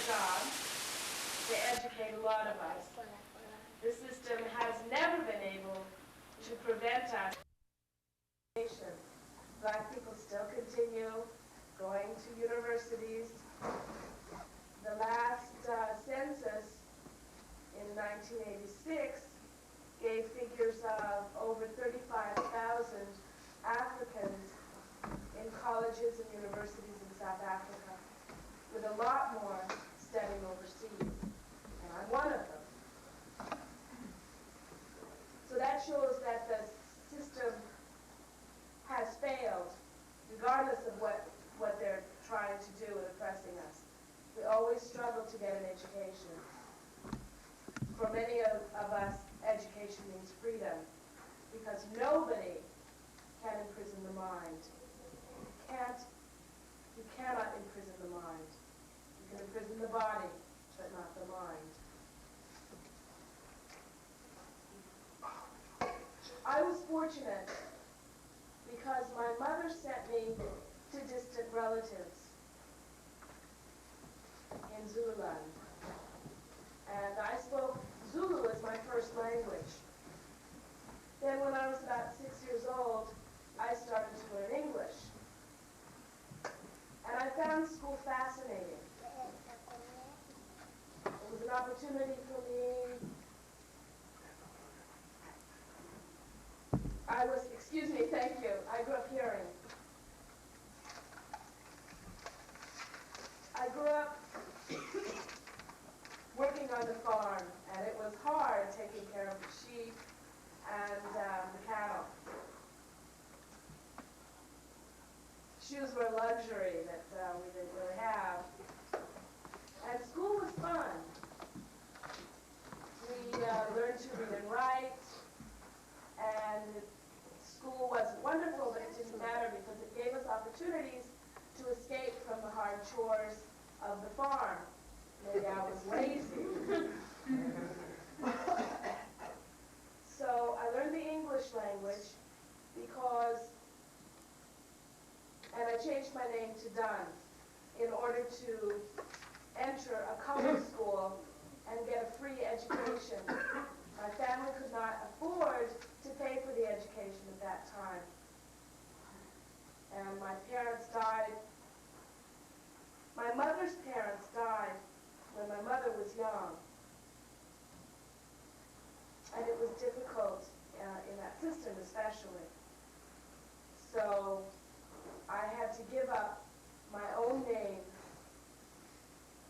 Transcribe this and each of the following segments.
job to educate a lot of us. The system has never been able to prevent us. Black people still continue going to universities. The last census in 1986 gave figures of over 35,000 Africans in colleges and universities in South Africa, with a lot more studying overseas, and I'm one of them. So that shows that the system has failed, regardless of what they're trying to do in oppressing us. We always struggle to get an education. For many of us, education means freedom, because nobody can imprison the mind. You cannot imprison the mind. You can imprison the body, but not the mind. I was fortunate because my mother sent me to distant relatives in Zululand. And I spoke Zulu as my first language. Then when I was about 6 years old, I started to learn English. And I found school fascinating. It was an opportunity for me. Excuse me, thank you. I grew up hearing. I grew up working on the farm, and it was hard taking care of the sheep and the cattle. Shoes were a luxury that we didn't really have. And school was fun. We learned to read and write, and school wasn't wonderful, but it didn't matter because it gave us opportunities to escape from the hard chores of the farm. Maybe I was lazy. So I learned the English language because, and I changed my name to Dunn in order to enter a colored school and get a free education. My family could not afford to pay for the education at that time. And my parents died. My mother's parents died when my mother was young. And it was difficult in that system especially. So I had to give up my own name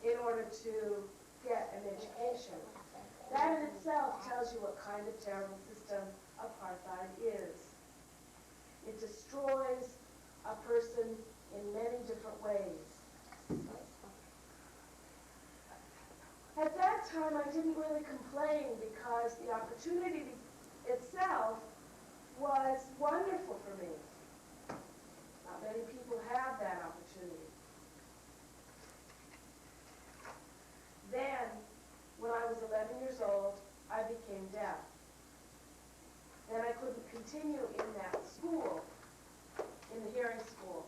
in order to get an education. That in itself tells you what kind of terrible system apartheid is. It destroys a person in many different ways. At that time, I didn't really complain because the opportunity itself was wonderful for me. Not many people have that opportunity. Then, when I was 11 years old, I became deaf. Then I couldn't continue in that school, in the hearing school.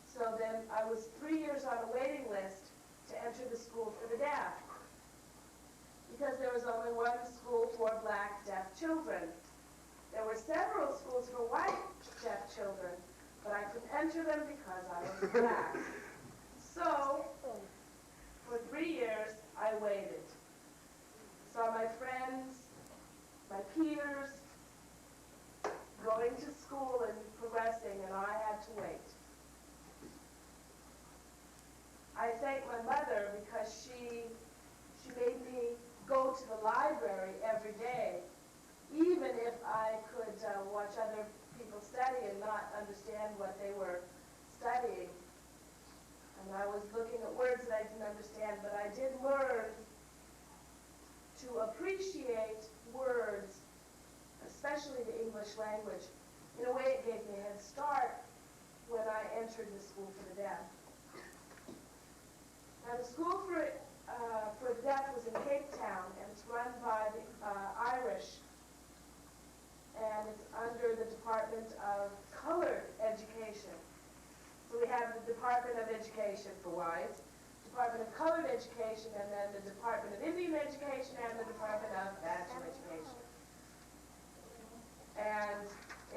So then I was 3 years on a waiting list to enter the school for the deaf, because there was only one school for black deaf children. There were several schools for white deaf children, but I couldn't enter them because I was black. So, for 3 years, I waited. Saw my friends, my peers, going to school and progressing, and I had to wait. I thank my mother because she made me go to the library every day, even if I could watch other people study and not understand what they were studying. And I was looking at words that I didn't understand, but I did learn to appreciate words, especially the English language. In a way, it gave me a head start when I entered the school for the deaf. Now, the school for the deaf was in Cape Town, and it's run by the Irish, and it's under the Department of Colored Education. So we have the Department of Education for white, Department of Colored Education, and then the Department of Indian Education, and the Department of National Education. And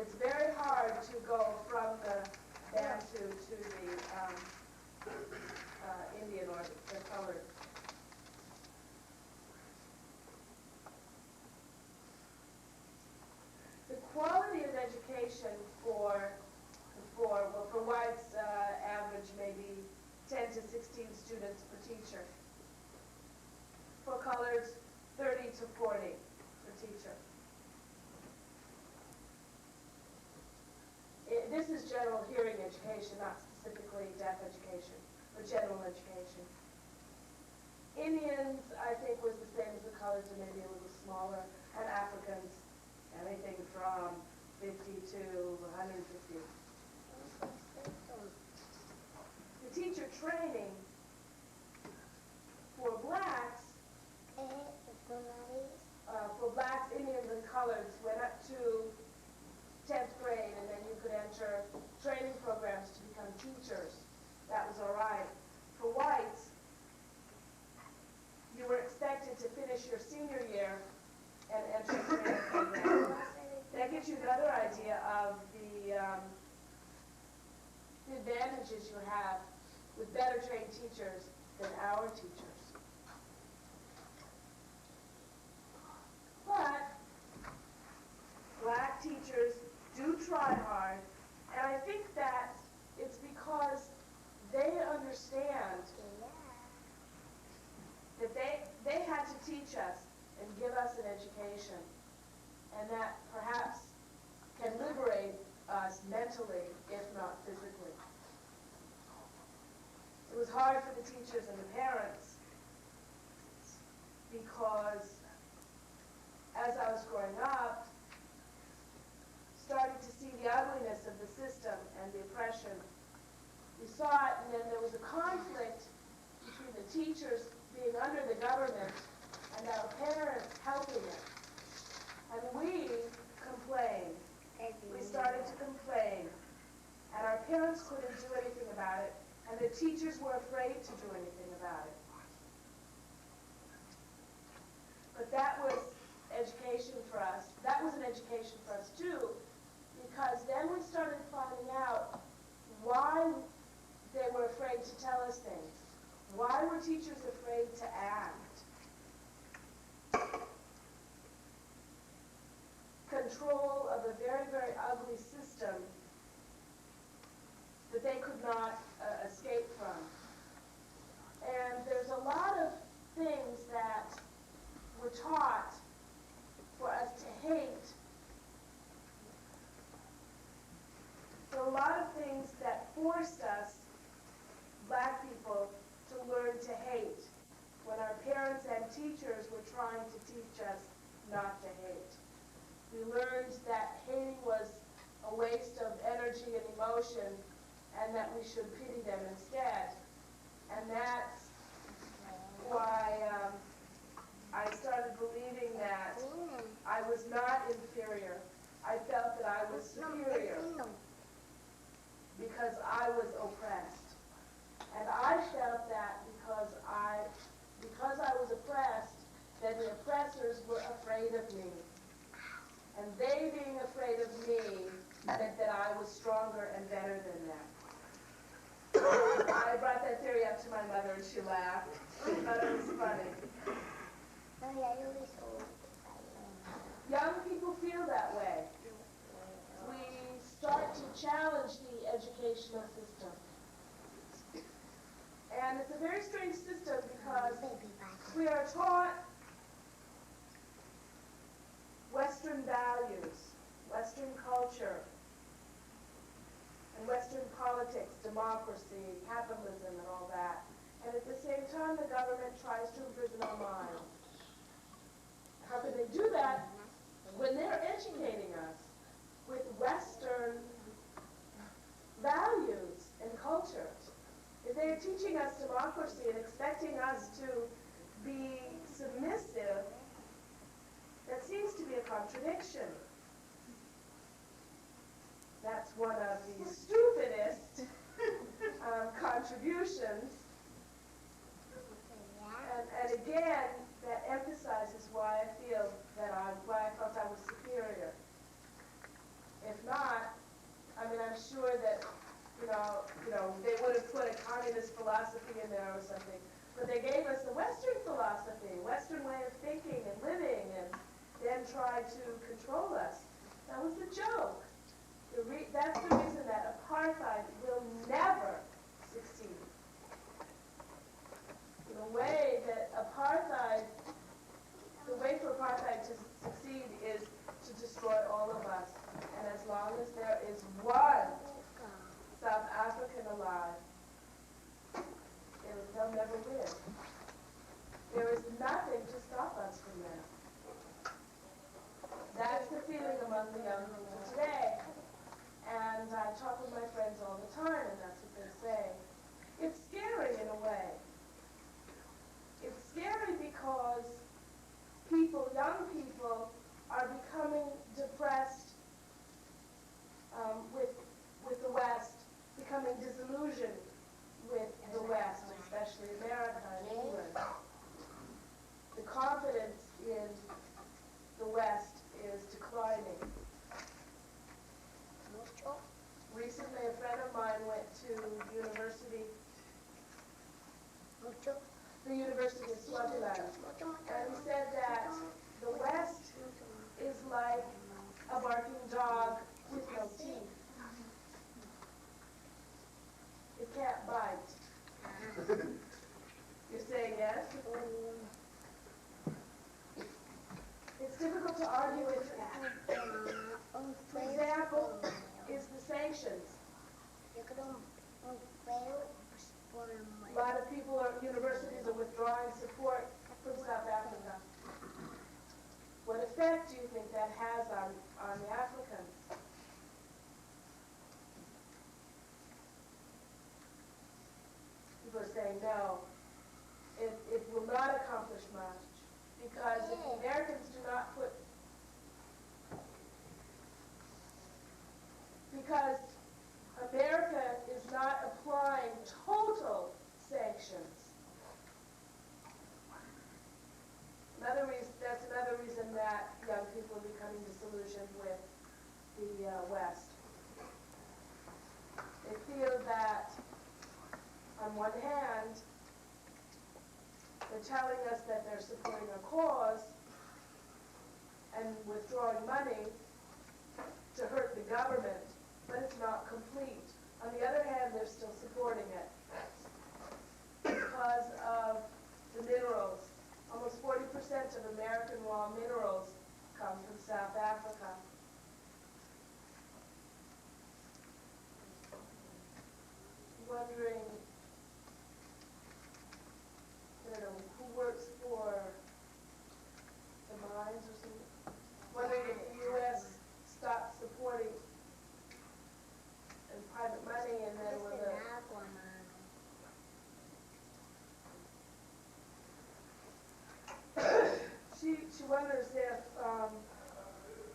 it's very hard to go from the Bantu to the Indian or the colored. The quality of education for whites average maybe 10 to 16 students per teacher. For coloreds, 30 to 40 per teacher. This is general hearing education, not specifically deaf education, but general education. Indians, I think, was the same as the coloreds, or maybe a little smaller, and Africans, anything from 50 to 150. The teacher training for blacks, Indians, and coloreds went up to 10th grade, and then you could enter training programs to become teachers. That was all right. For whites, you were expected to finish your senior year and enter a training program. That gives you another idea of the advantages you have with better trained teachers than our teachers. But black teachers do try hard, and I think that it's because they understand that they had to teach us and give us an education, and that perhaps can liberate us mentally, if not physically. It was hard for the teachers and the parents because as I was growing up, started to see the ugliness of the system and the oppression. We saw it, and then there was a conflict between the teachers being under the government and our parents helping it. And we complained. We started to complain. And our parents couldn't do anything about it, and the teachers were afraid to do anything about it. But that was education for us. That was an education for us too, because then we started finding out why they were afraid to tell us things. Why were teachers afraid to act? Control of a very, very ugly system that they could not escape from. And there's a lot of things that were taught for us to hate. There are a lot of things that forced us, black people, to learn to hate when our parents and teachers were trying to teach us not to hate. We learned that hating was a waste of energy and emotion, and that we should pity them instead. And that's why I started believing that I was not inferior. I felt that I was superior because I was oppressed. And I felt that because I was oppressed, that the oppressors were afraid of me. And they being afraid of me meant that I was stronger and better than them. I brought that theory up to my mother, and she laughed. She thought it was funny. Young people feel that way. We start to challenge the educational system. And it's a very strange system because we are taught Western values, Western culture, and Western politics, democracy, capitalism, and all that. And at the same time, the government tries to imprison our minds. How can they do that when they're educating us with Western values and culture? If they're teaching us democracy and expecting us to be submissive, that seems to be a contradiction. That's one of the stupidest contributions again, that emphasizes why I feel that why I felt I was superior. If not, I mean, I'm sure that, they would have put a communist philosophy in there or something. But they gave us a Western philosophy, Western way of thinking and living, and then tried to control us. That was a joke. That's the reason that apartheid will never succeed. The way for apartheid to succeed is to destroy all of us. And as long as there is one South African alive, they'll never win. There is nothing to stop us from that. That's the feeling among the young people today. And I talk with my friends all the time, and that's what they say. It's scary in a way. It's scary because young people, are becoming depressed with the West, becoming disillusioned with the West, especially America and England. The confidence in the West is declining. Recently, a friend of mine went to the University of Swaziland, and he said that the West is like a barking dog with no teeth. It can't bite. You're saying yes? It's difficult to argue with that. For example, is the sanctions. A lot of universities are withdrawing support from South Africa. What effect do you think that has on the Africans? People are saying no, it will not accomplish much, because if the Americans do not put, because America is not applying total sanctions. That's another reason that young people are becoming disillusioned with the West. They feel that, on one hand, they're telling us that they're supporting a cause and withdrawing money to hurt the government, but it's not complete. On the other hand, they're still supporting it because of the minerals. Almost 40% of American raw minerals come from South Africa. Wondering, who works for the mines or something? Wondering if the U.S. stopped supporting and private money, and then with a she wonders if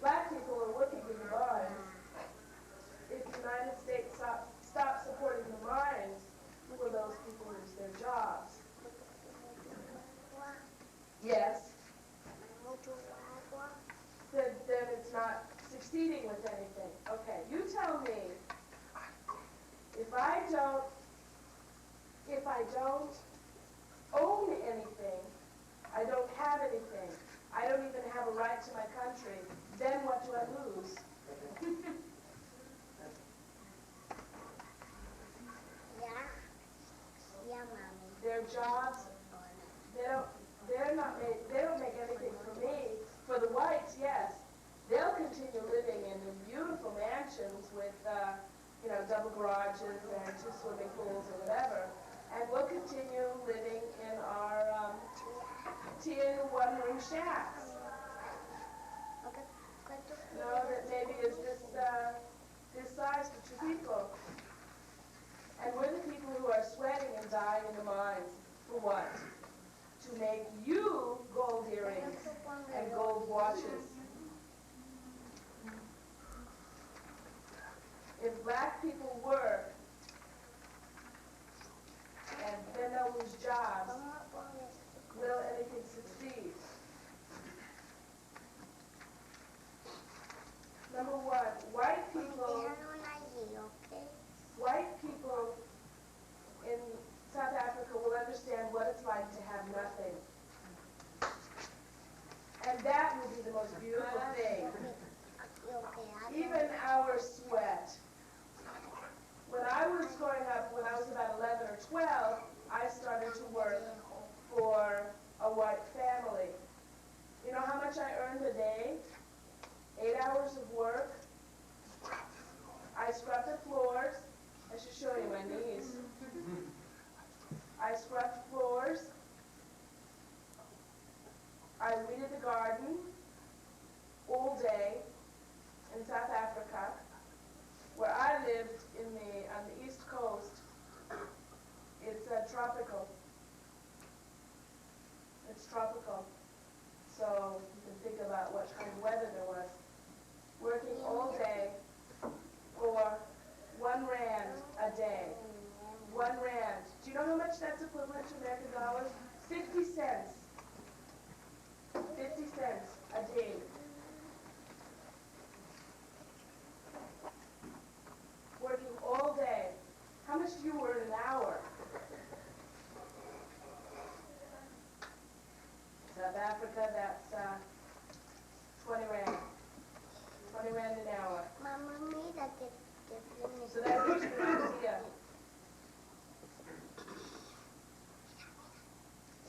black people are working in the mines. If the United States stopped supporting the mines, will those people lose their jobs? Yes. Then it's not succeeding with anything. Okay, you tell me, if I don't own anything, I don't have anything, I don't even have a right to my country, then what do I lose? Their jobs, they don't make anything for me. For the whites, yes. They'll continue living in beautiful mansions with double garages and 2 swimming pools or whatever. And we'll continue living in our tin 1-room shacks. That maybe is this size for 2 people. And we're the people who are sweating and dying in the mines. For what? To make you gold earrings and gold watches. If black people work, and then they'll lose jobs, will any most beautiful thing. Even our sweat. When I was growing up, when I was about 11 or 12, I started to work for a white family. You know how much I earned a day? 8 hours of work. I scrubbed the floors. I should show you my knees. I scrubbed floors. I weeded the garden all day in South Africa. Where I lived on the East Coast, it's tropical. It's tropical. So you can think about what kind of weather there was. Working all day for 1 rand a day. 1 rand. Do you know how much that's equivalent to American dollars? 50 cents. 50 cents a day. Working all day. How much do you earn an hour? South Africa, that's 20 rand. 20 rand an hour. So that gives you an idea.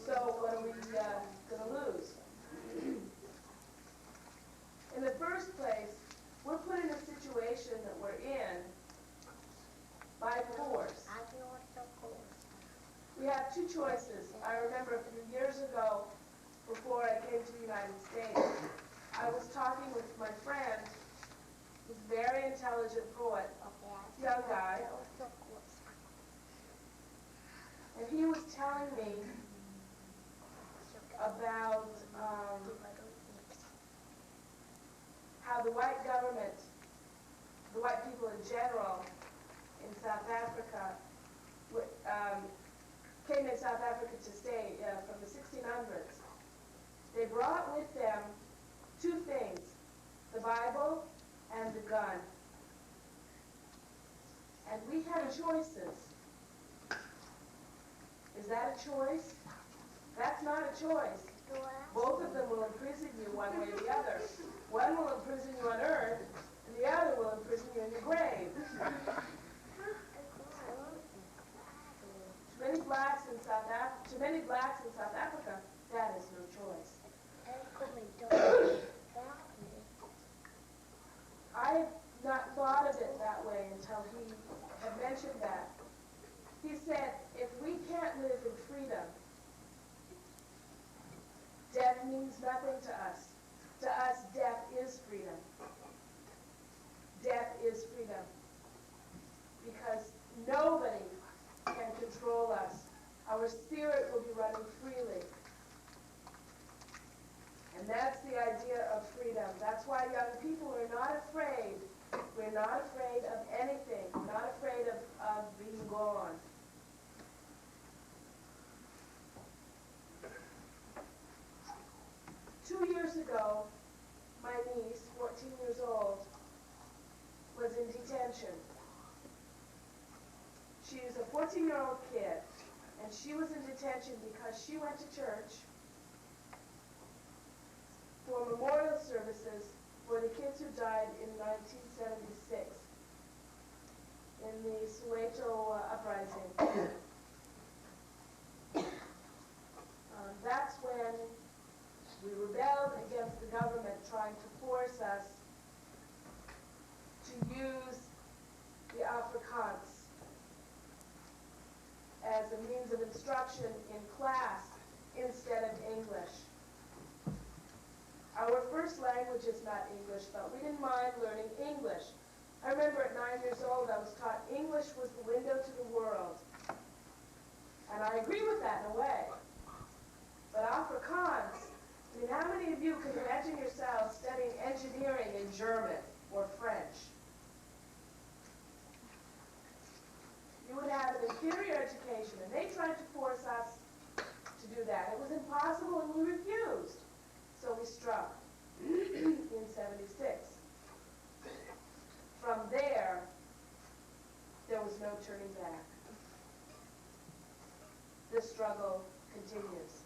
So what are we going to lose? In the first place, we're put in a situation that we're in by force. We have 2 choices. I remember a few years ago, before I came to the United States, I was talking with my friend, who's a very intelligent poet, young guy, and he was telling me about how the white government, the white people in general in South Africa, came in South Africa to stay from the 1600s. They brought with them 2 things, the Bible and the gun. And we had choices. Is that a choice? That's not a choice. Both of them will imprison you one way or the other. One will imprison you on earth, and the other will imprison you in your grave. Too many blacks in South Africa, that is no choice. I had not thought of it that way until he had mentioned that. He said, if we can't live in freedom, death means nothing to us. To us, death is freedom. Death is freedom. Because nobody can control us. Our spirit will be running freely. And that's the idea of freedom. That's why young people are not afraid. We're not afraid of anything. We're not afraid of being gone. Two years ago, my niece, 14 years old, was in detention. She is a 14-year-old kid, and she was in detention because she went to church for memorial services for the kids who died in 1976 in the Soweto uprising. That's when we rebelled against the government trying to force us to use the Afrikaans as a means of instruction in class instead of English. Our first language is not English, but we didn't mind learning English. I remember at 9 years old, I was taught English was the window to the world. And I agree with that in a way. But Afrikaans, I mean, how many of you can imagine yourselves studying engineering in German or French? You would have an inferior education, and they tried to force us to do that. It was impossible, and we refused. So we struck in 76. From there was no turning back. The struggle continues.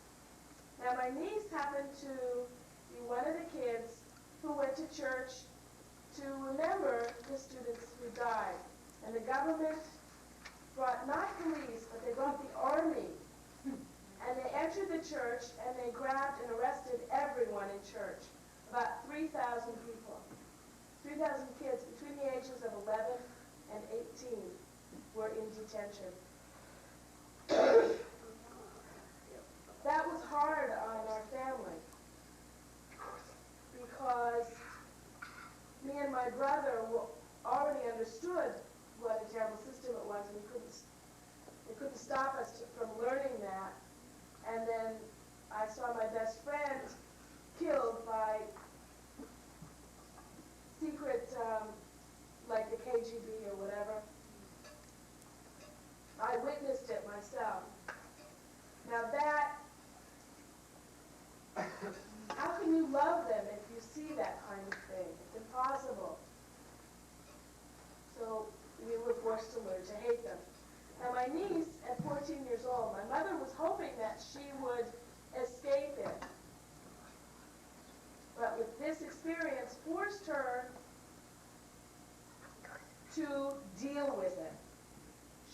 Now, my niece happened to be one of the kids who went to church to remember the students who died. And the government brought not police, but they brought the army. And they entered the church and they grabbed and arrested everyone in church. About 3,000 people. 3,000 kids between the ages of 11 and 18 were in detention. That was hard on our family because me and my brother already understood what a terrible system it was, and it couldn't stop us from learning that. And then I saw my best friend killed by secret, like the KGB or whatever. I witnessed it myself. Now that, how can you love them if you see that kind of thing? It's impossible. So we were forced to learn to hate them. Now my niece, at 14 years old, my mother was hoping that she would escape it. But with this experience, forced her to deal with it.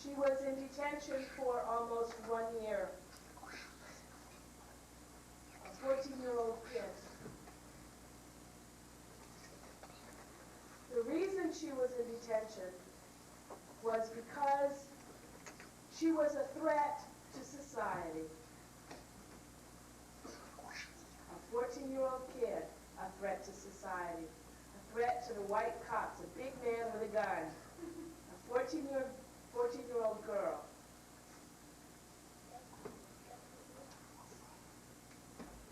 She was in detention for almost 1 year. A 14-year-old kid. The reason she was in detention was because she was a threat to society. A 14-year-old kid, a threat to society. A threat to the white cops, a big man with a gun. A 14-year-old girl.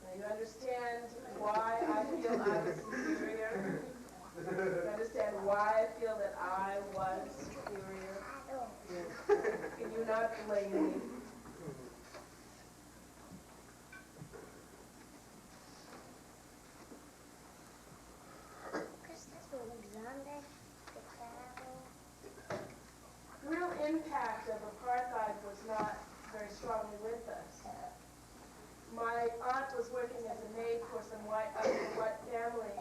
Now you understand why I feel I was superior? You understand why I feel that I was superior? Can you not blame me? The real impact of apartheid was not very strongly with us. My aunt was working as a maid for some white family,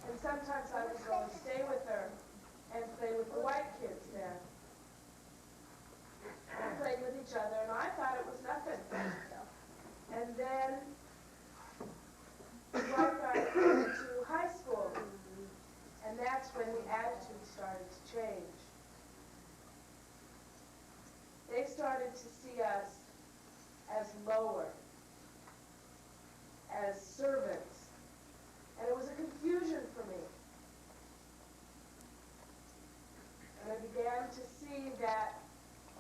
and sometimes I would go and stay with her and play with the white kids there. We played with each other, and I thought it was nothing. And then one guy came to high school, and that's when the attitude started to change. They started to see us as lower, as servants, and it was a confusion for me. And I began to see that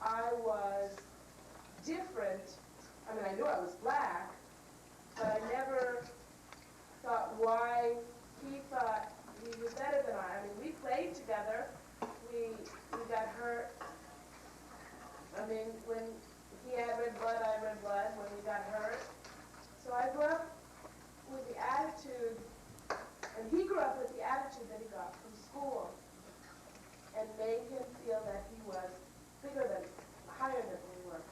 I was different. I mean, I knew I was black, but I never thought why he thought he was better than I. I mean, we played together. We got hurt. I mean, when he had red blood, I had red blood when we got hurt. So I grew up with the attitude, and he grew up with the attitude that he got from school, and made him feel that he was bigger than, higher than we were.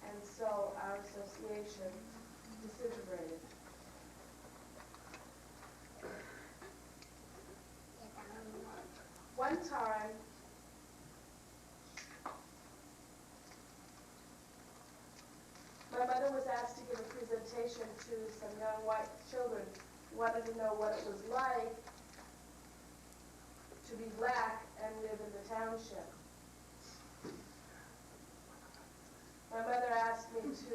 And so our association disintegrated. One time, my mother was asked to give a presentation to some young white children who wanted to know what it was like to be black and live in the township. My mother asked me to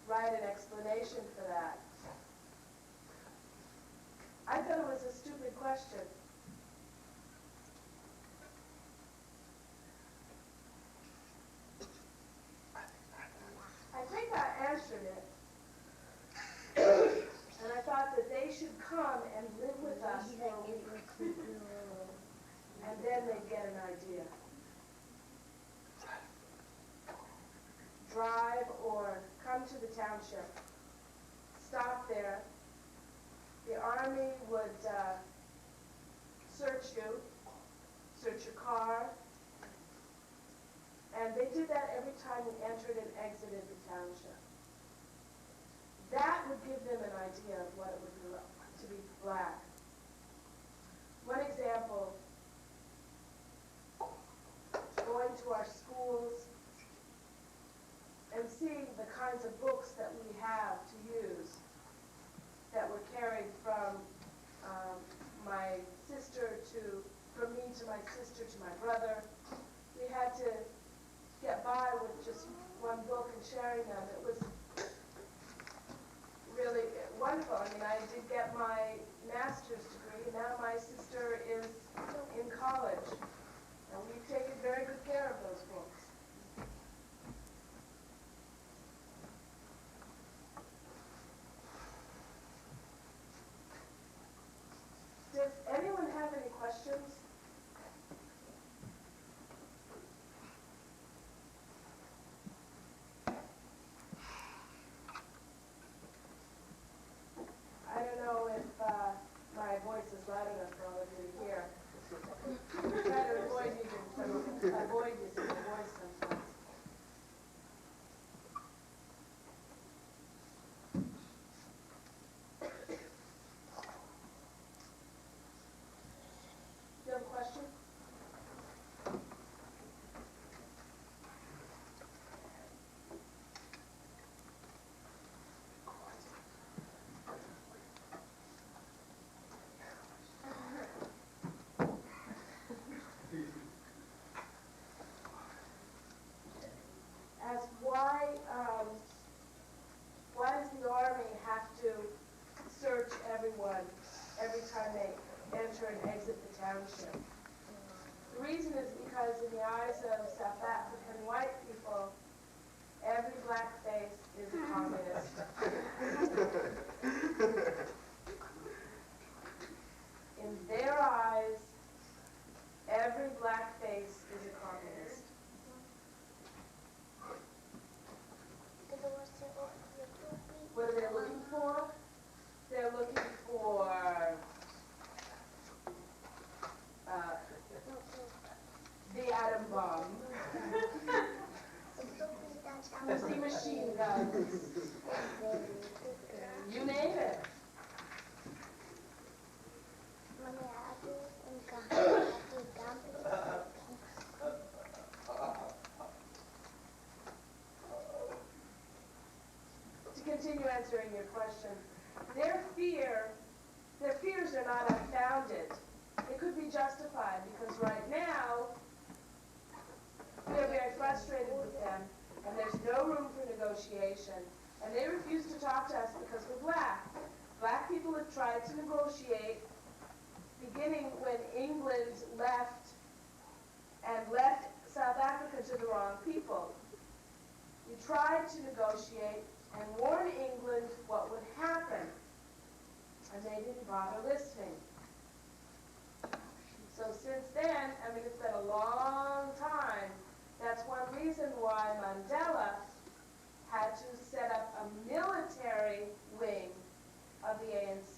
write an explanation for that. I thought it was a stupid question. I think I answered it. And I thought that they should come and live with us for a week. And then they'd get an idea. Drive or come to the township. Stop there. The army would search you, search your car. And they did that every time we entered and exited the township. That would give them an idea of what it would be like to be black. from me to my sister to my brother. We had to get by with just one book and sharing them. It was really wonderful. I mean, I did get my master's degree, and now my sister is in college. And we've taken very good care of those books. Does anyone have any questions? I don't know if my voice is loud enough for all of you to hear. I try to avoid using my voice sometimes. Do you have a question? As why does the Army have to search everyone every time they enter and exit the township? The reason is because in the eyes of South African white people, every black face is a communist. In their eyes, every black face is a communist. What are they looking for? They're looking for the atom bomb, the machine guns, you name it. To continue answering your question, their fears are not unfounded. It could be justified because right now they're very frustrated with them and there's no room for negotiation. And they refuse to talk to us because we're black. Black people have tried to negotiate beginning when England left South Africa to the wrong people. We tried to negotiate and warn England what would happen, and they didn't bother listening. So since then, I mean, it's been a long time. That's one reason why Mandela had to set up a military wing of the ANC.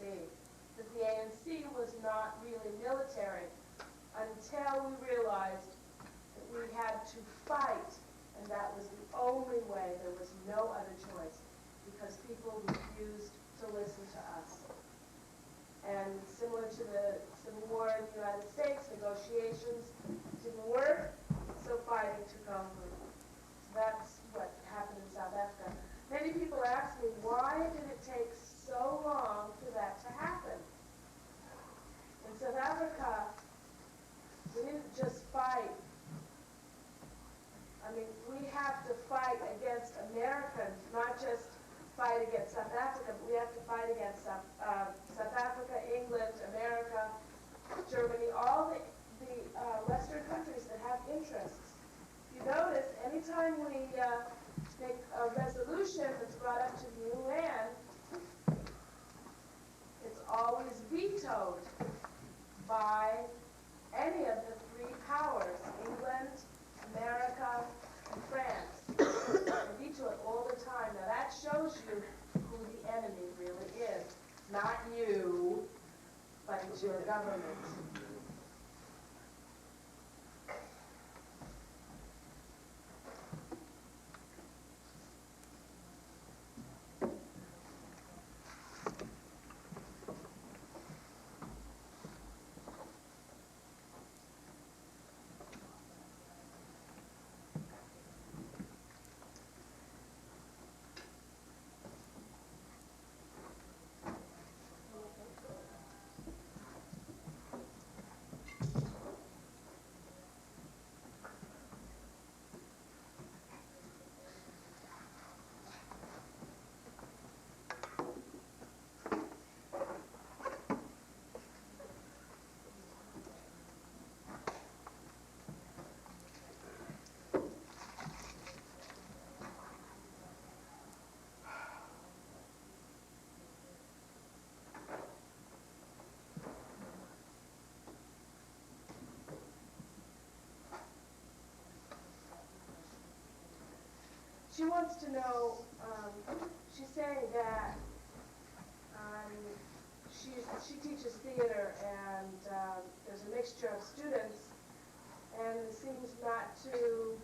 Because the ANC was not really military until we realized that we had to fight, and that was the only way. There was no other choice, because people refused to listen to us. And similar to the Civil War in the United States, negotiations didn't work, so fighting took over. That's what happened in South Africa. Many people ask me, why did it take so long for that to happen? In South Africa, we didn't just fight. I mean, we have to fight against Americans, not just fight against South Africa, but we have to fight against South Africa, England, America, Germany, all the Western countries that have interests. If you notice, anytime we make a resolution that's brought up to the UN, it's always vetoed by any of the three powers, England, America, and France. They veto it all the time. Now that shows you who the enemy really is. Not you, but it's your government. she wants to know, she's saying that she teaches theater, and there's a mixture of students, and it seems not to,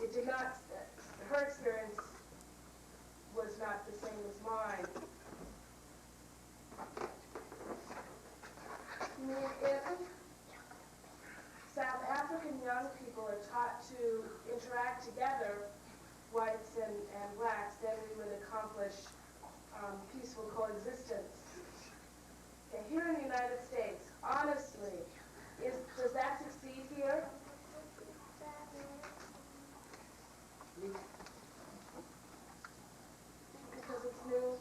it did not, her experience was not the same as mine. I mean, if South African young people are taught to interact together, whites and blacks, then we would accomplish peaceful coexistence. Okay, here in the United States, honestly, does that succeed here? Because it's new.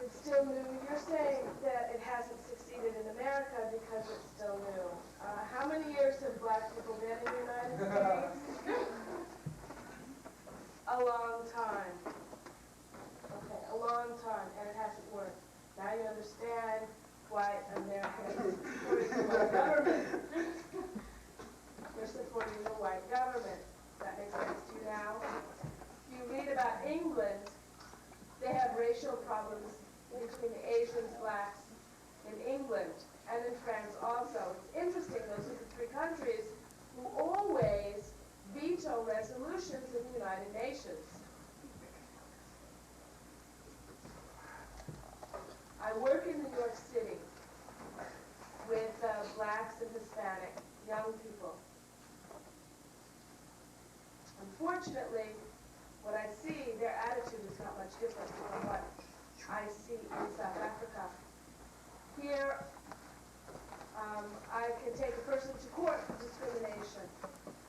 It's still new. You're saying that it hasn't succeeded in America because it's still new. How many years have black people been in the United States? A long time. Okay, a long time, and it hasn't worked. Now you understand why Americans are supporting the white government. They're supporting the white government. That makes sense to you now? If you read about England, they have racial problems between the Asians, blacks in England, and in France also. It's interesting, those are the three countries who always veto resolutions in the United Nations. I work in New York City with blacks and Hispanic young people. Unfortunately, what I see, their attitude is not much different from what I see in South Africa. Here, I can take a person to court for discrimination.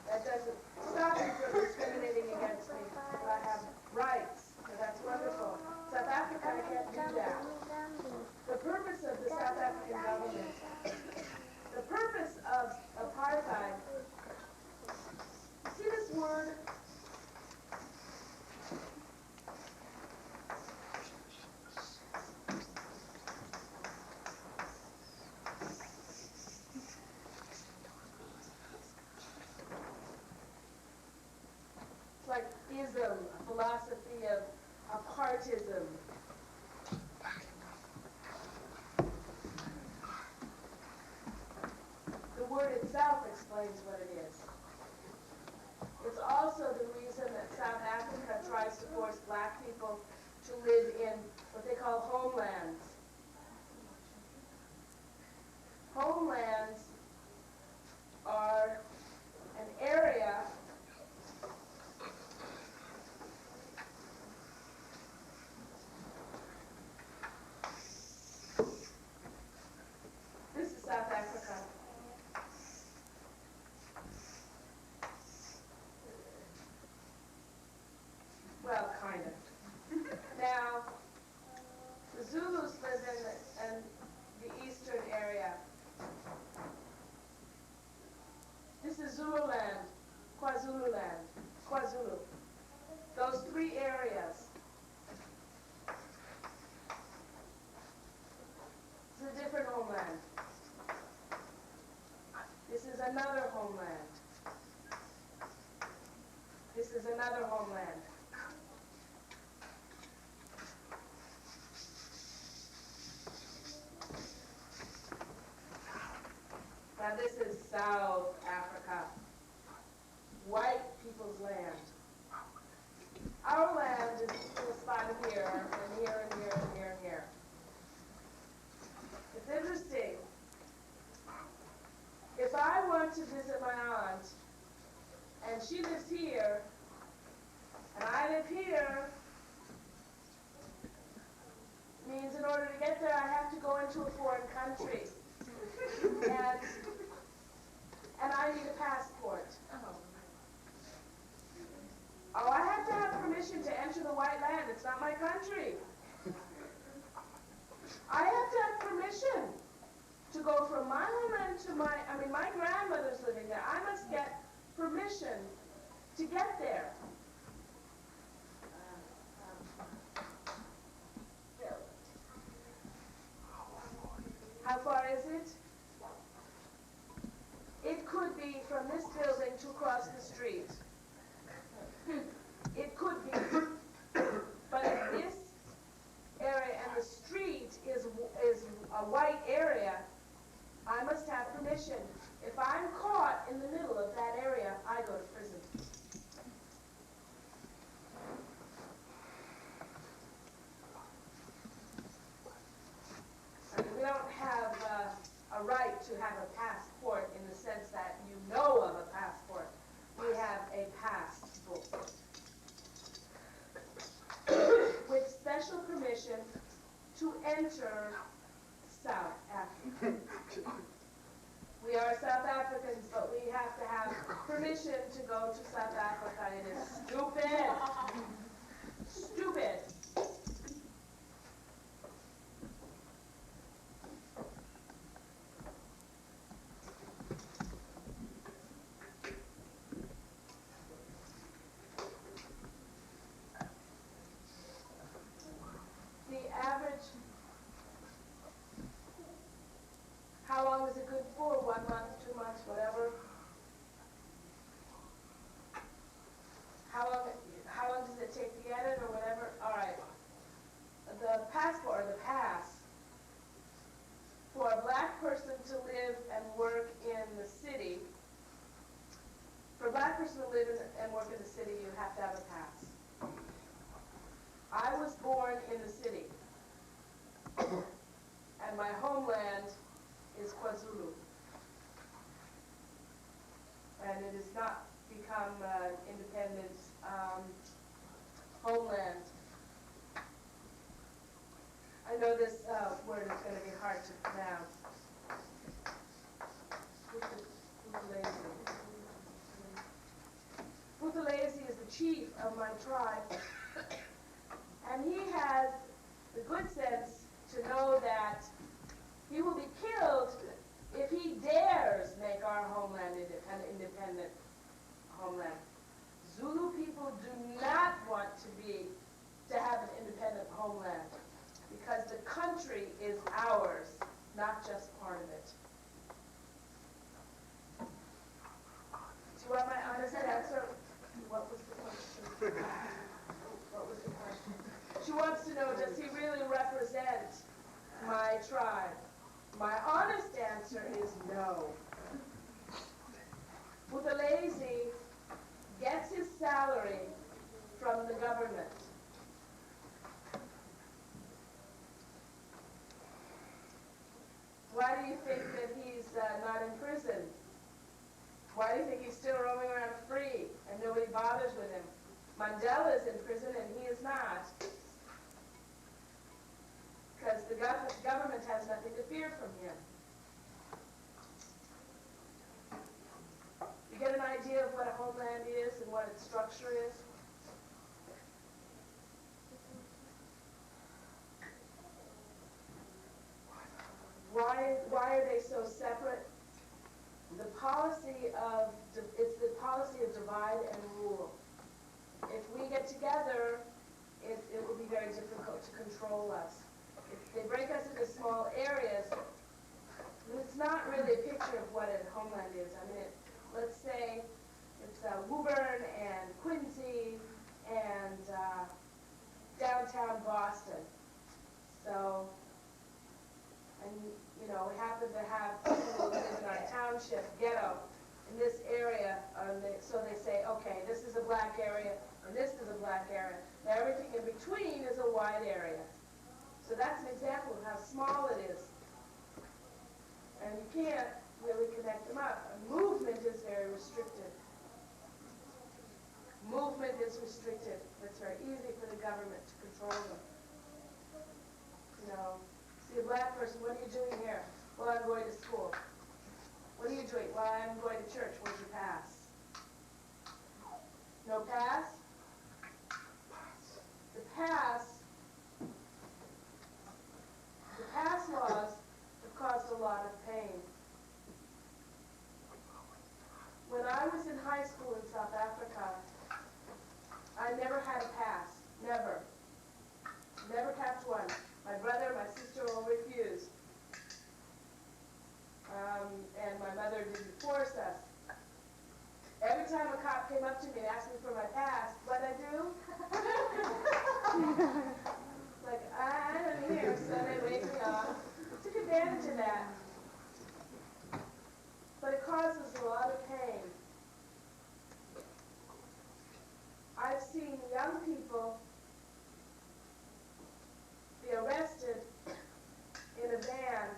That doesn't stop me from discriminating against me, but I have rights, so that's wonderful. South Africa, I can't do that. The purpose of the South African government, the purpose of apartheid, see this word? It's like ism, a philosophy of apartism. The word itself explains what it is. It's also the reason that South Africa tries to force black people to live in what they call homelands. Homelands are an area this is South Africa. Well, kind of. Now, the Zulus live in the eastern area. This is Zululand, KwaZululand, KwaZulu. Those three areas. This is a different homeland. This is another homeland. This is another homeland. Now this is South Africa, white people's land. Our land is in a spot here, and here, and here, and here, and here. It's interesting. If I want to visit my aunt, and she lives here, and I live here, means in order to get there I have to go into a foreign country. And I need a passport. Oh, I have to have permission to enter the white land. It's not my country. I have to have permission to go from my homeland to my grandmother's living there. I must get permission to get there. How far is it? It could be be from this building to across the street. It could be. But if this area and the street is a white area, I must have permission. If I'm caught in the middle of that area, I go to prison. I mean, we don't have a right to have a passport in the sense that you know of a passport. We have a passport with special permission to enter South Africa. We are South Africans, but we have to have permission to go to South Africa. It is stupid. Stupid. The average, how long is it good for? 1 month, 2 months, whatever? How long does it take to get it or whatever? All right. The passport, or the pass, for a black person to live and work in the city, for a black person to live and work in the city, you have to have a pass. I was born in the city, and my homeland is KwaZulu, and it has not become an independent homeland. I know this word is going to be hard to pronounce. Buthelezi is the chief of my tribe, and he has the good sense to know that he will be killed if he dares make our homeland an independent homeland. Zulu people do not want to have an independent homeland because the country is ours, not just part of it. Do you want my honest answer? What was the question? What was the question? She wants to know, does he really represent my tribe? My honest answer is no. Buthelezi gets his salary from the government. Why do you think that he's not in prison? Why do you think he's still roaming around free and nobody bothers with him? Mandela is in prison and he is not. Because the government has nothing to fear from him. You get an idea of what a homeland is and what its structure is? Why are they so separate? It's the policy of divide and rule. If we get together, it will be very difficult to control us. If they break us into small areas, it's not really a picture of what a homeland is. I mean, let's say it's Woburn and Quincy and downtown Boston. So, and you know, we happen to have people who live in our township ghetto in this area, so they say, okay, this is a black area and this is a black area. Now everything in between is a white area. So that's an example of how small it is. And you can't really connect them up. Movement is very restricted. Movement is restricted. It's very easy for the government to control them. You know, see a black person, what are you doing here? Well, I'm going to school. What are you doing? Well, I'm going to church. Where's your pass? No pass? The pass laws have caused a lot of pain. When I was in high school in South Africa, I never had a pass. Never. Never kept one. My brother, my sister all refused. And my mother didn't force us. to me and ask me for my past, what'd I do? Like, I'm here, so they wake me up. Took advantage of that. But it causes a lot of pain. I've seen young people be arrested in a van,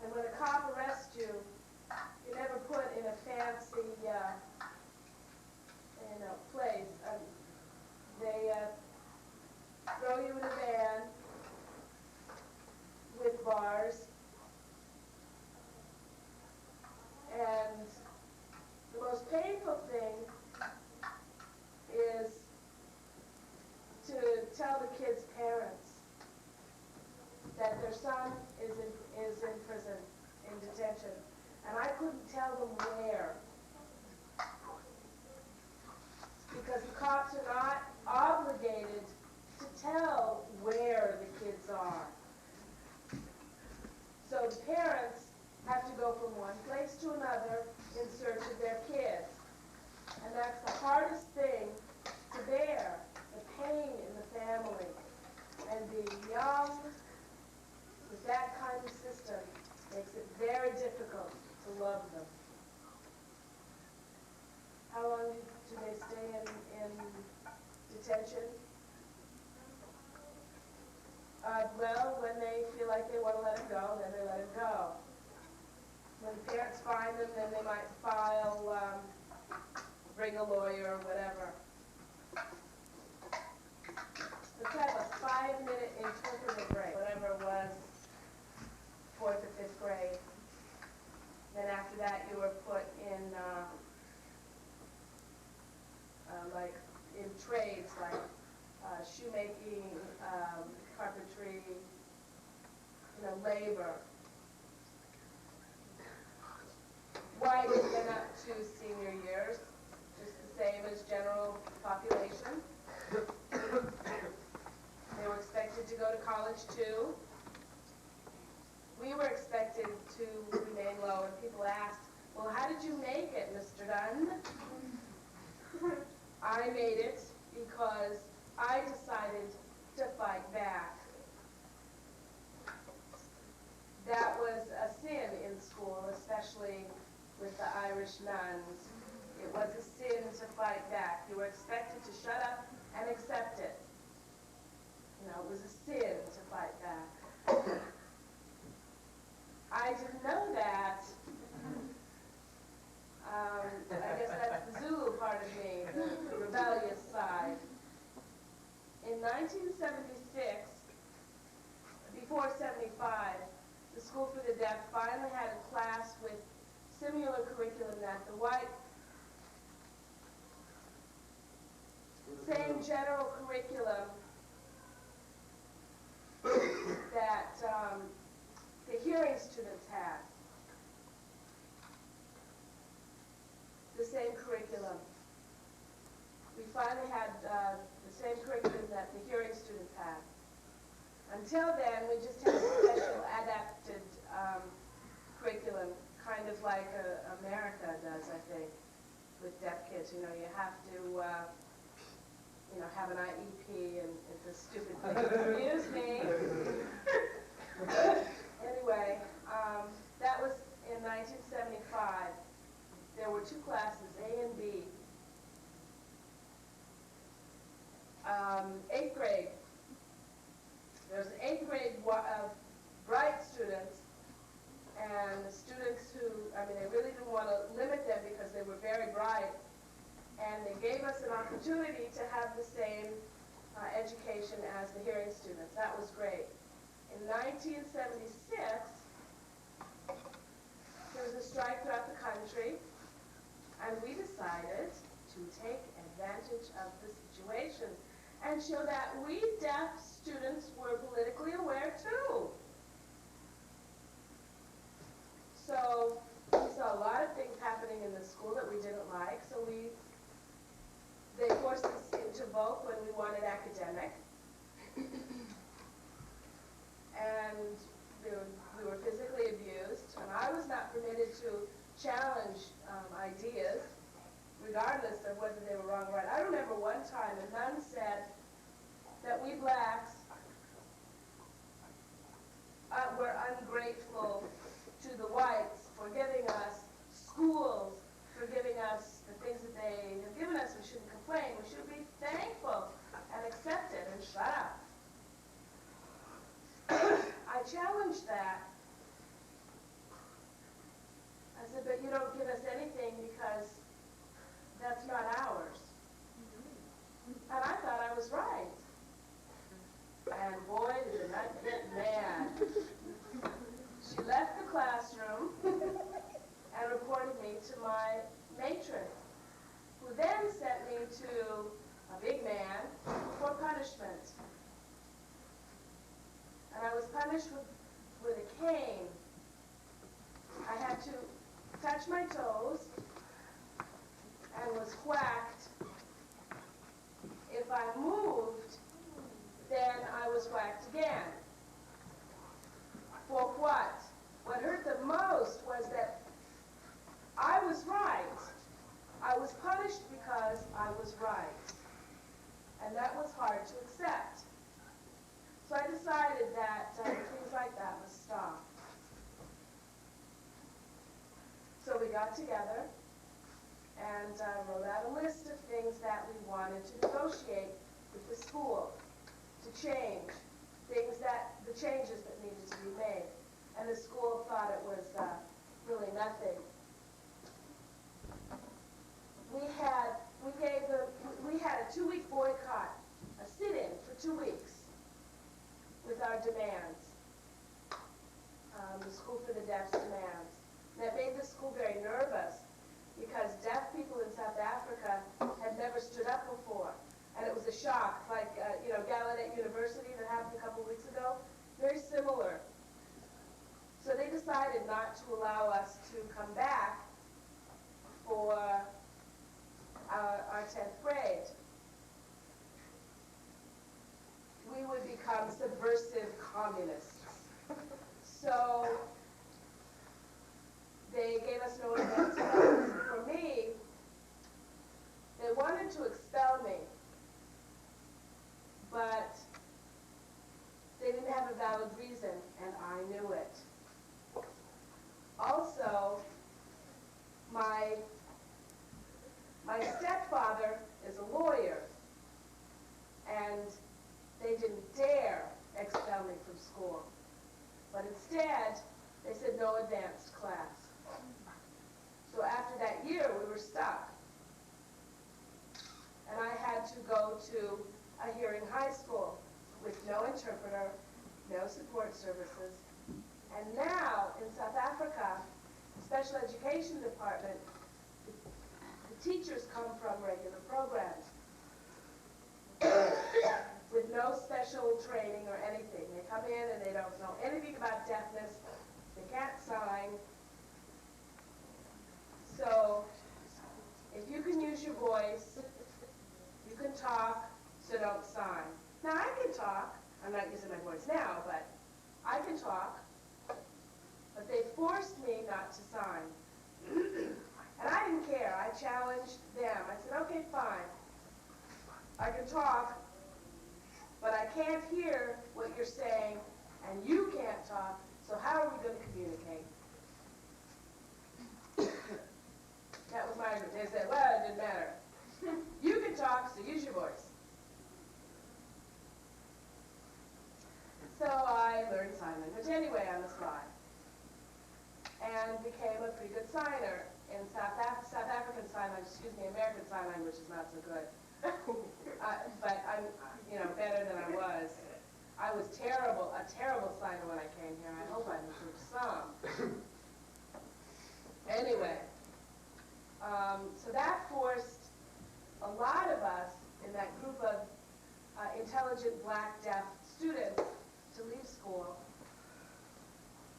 and when a cop arrests you, you're never put in a fancy, place. They throw you in a van with bars, and the most painful thing is to tell the kid's parents that their son is in prison, in detention, and I couldn't tell them where, because the cops are not obligated to tell where the kids are. So the parents have to go from one place to another in search of their kids. And that's the hardest thing to bear, the pain in the family. And being young with that kind of system makes it very difficult to love them. How long do they stay in detention? Well, when they feel like they want to let him go, then they let him go. When parents find them, then they might file, bring a lawyer or whatever. Let's have a 5-minute interpretive break, whatever it was, 4th or 5th grade. Then after that, you were put in, like, in trades, like shoemaking, carpentry, labor. Why did they not choose senior years? Just the same as general population. They were expected to go to college too. We were expected to remain low, and people asked, well, how did you make it, Mr. Dunn? I made it because I decided to fight back. That was a sin in school, especially with the Irish nuns. It was a sin to fight back. You were expected to shut up and accept it. It was a sin to fight back. I didn't know that. I guess that's the Zulu part of me, the rebellious side. In 1976, before 75, the School for the Deaf finally had a class with similar curriculum that the white, same general curriculum that the hearing students had. The same curriculum. We finally had the same curriculum that the hearing students had. Until then, we just had a special adapted curriculum, kind of like America does, I think, with deaf kids. You have to, have an IEP, and it's a stupid thing. Excuse me. Anyway, that was in 1975. There were 2 classes, A and B. 8th grade. There was an 8th grade bright students, and the students who, they really didn't want to limit them because they were very bright, and they gave us an opportunity to have the same education as the hearing students. That was great. In 1976, there was a strike throughout the country, and we decided to take advantage of the situation and show that we deaf students were politically aware too. So we saw a lot of things happening in the school that we didn't like, so they forced us into vote when we wanted academic. And we were physically abused, and I was not permitted to challenge ideas. regardless of whether they were wrong or right. I remember one time a nun said that we blacks were ungrateful to the whites for giving us schools, for giving us the things that they have given us. We shouldn't complain. We should be thankful and accept it and shut up. I challenged that. I said, but you don't give us anything because that's not ours. And I thought I was right. And boy, did the nut get mad. She left the classroom and reported me to my matron, who then sent me to a big man for punishment. And I was punished with a cane. I had to touch my toes and was whacked. If I moved, then I was whacked again. For what? What hurt the most was that I was right. I was punished because I was right. And that was hard to accept. So I decided that things like that must stop. So we got together and wrote out a list of things that we wanted to negotiate with the school to change, the changes that needed to be made. And the school thought it was really nothing. We had a 2-week boycott, a sit-in for 2 weeks with our demands, the School for the Deaf's demands. That made the school very nervous because deaf people in South Africa had never stood up before. And it was a shock, like, Gallaudet University that happened a couple weeks ago, very similar. So they decided not to allow us to come back for our 10th grade. We would become subversive communists. So they gave us no advance notice. For me, they wanted to expel me, but they didn't have a valid reason, and I knew it. Also, my stepfather is a lawyer, and they didn't dare expel me from school. But instead, they said no advanced class. So after that year, we were stuck. And I had to go to a hearing high school with no interpreter, no support services. And now, in South Africa, the special education department, the teachers come from regular programs with no special training or anything. They come in and they don't know anything about deafness. They can't sign. So, if you can use your voice, you can talk, so don't sign. Now, I can talk. I'm not using my voice now, but I can talk. But they forced me not to sign. And I didn't care. I challenged them. I said, okay, fine. I can talk, but I can't hear what you're saying, and you can't talk, so how are we going to communicate? That was my argument. They said, well, it didn't matter. You can talk, so use your voice. So I learned sign language anyway on the fly, and became a pretty good signer. In South African Sign Language, American Sign Language is not so good. But I'm, better than I was. I was a terrible signer when I came here. I hope I improved some. Anyway, so that forced a lot of us in that group of intelligent black deaf students to leave school.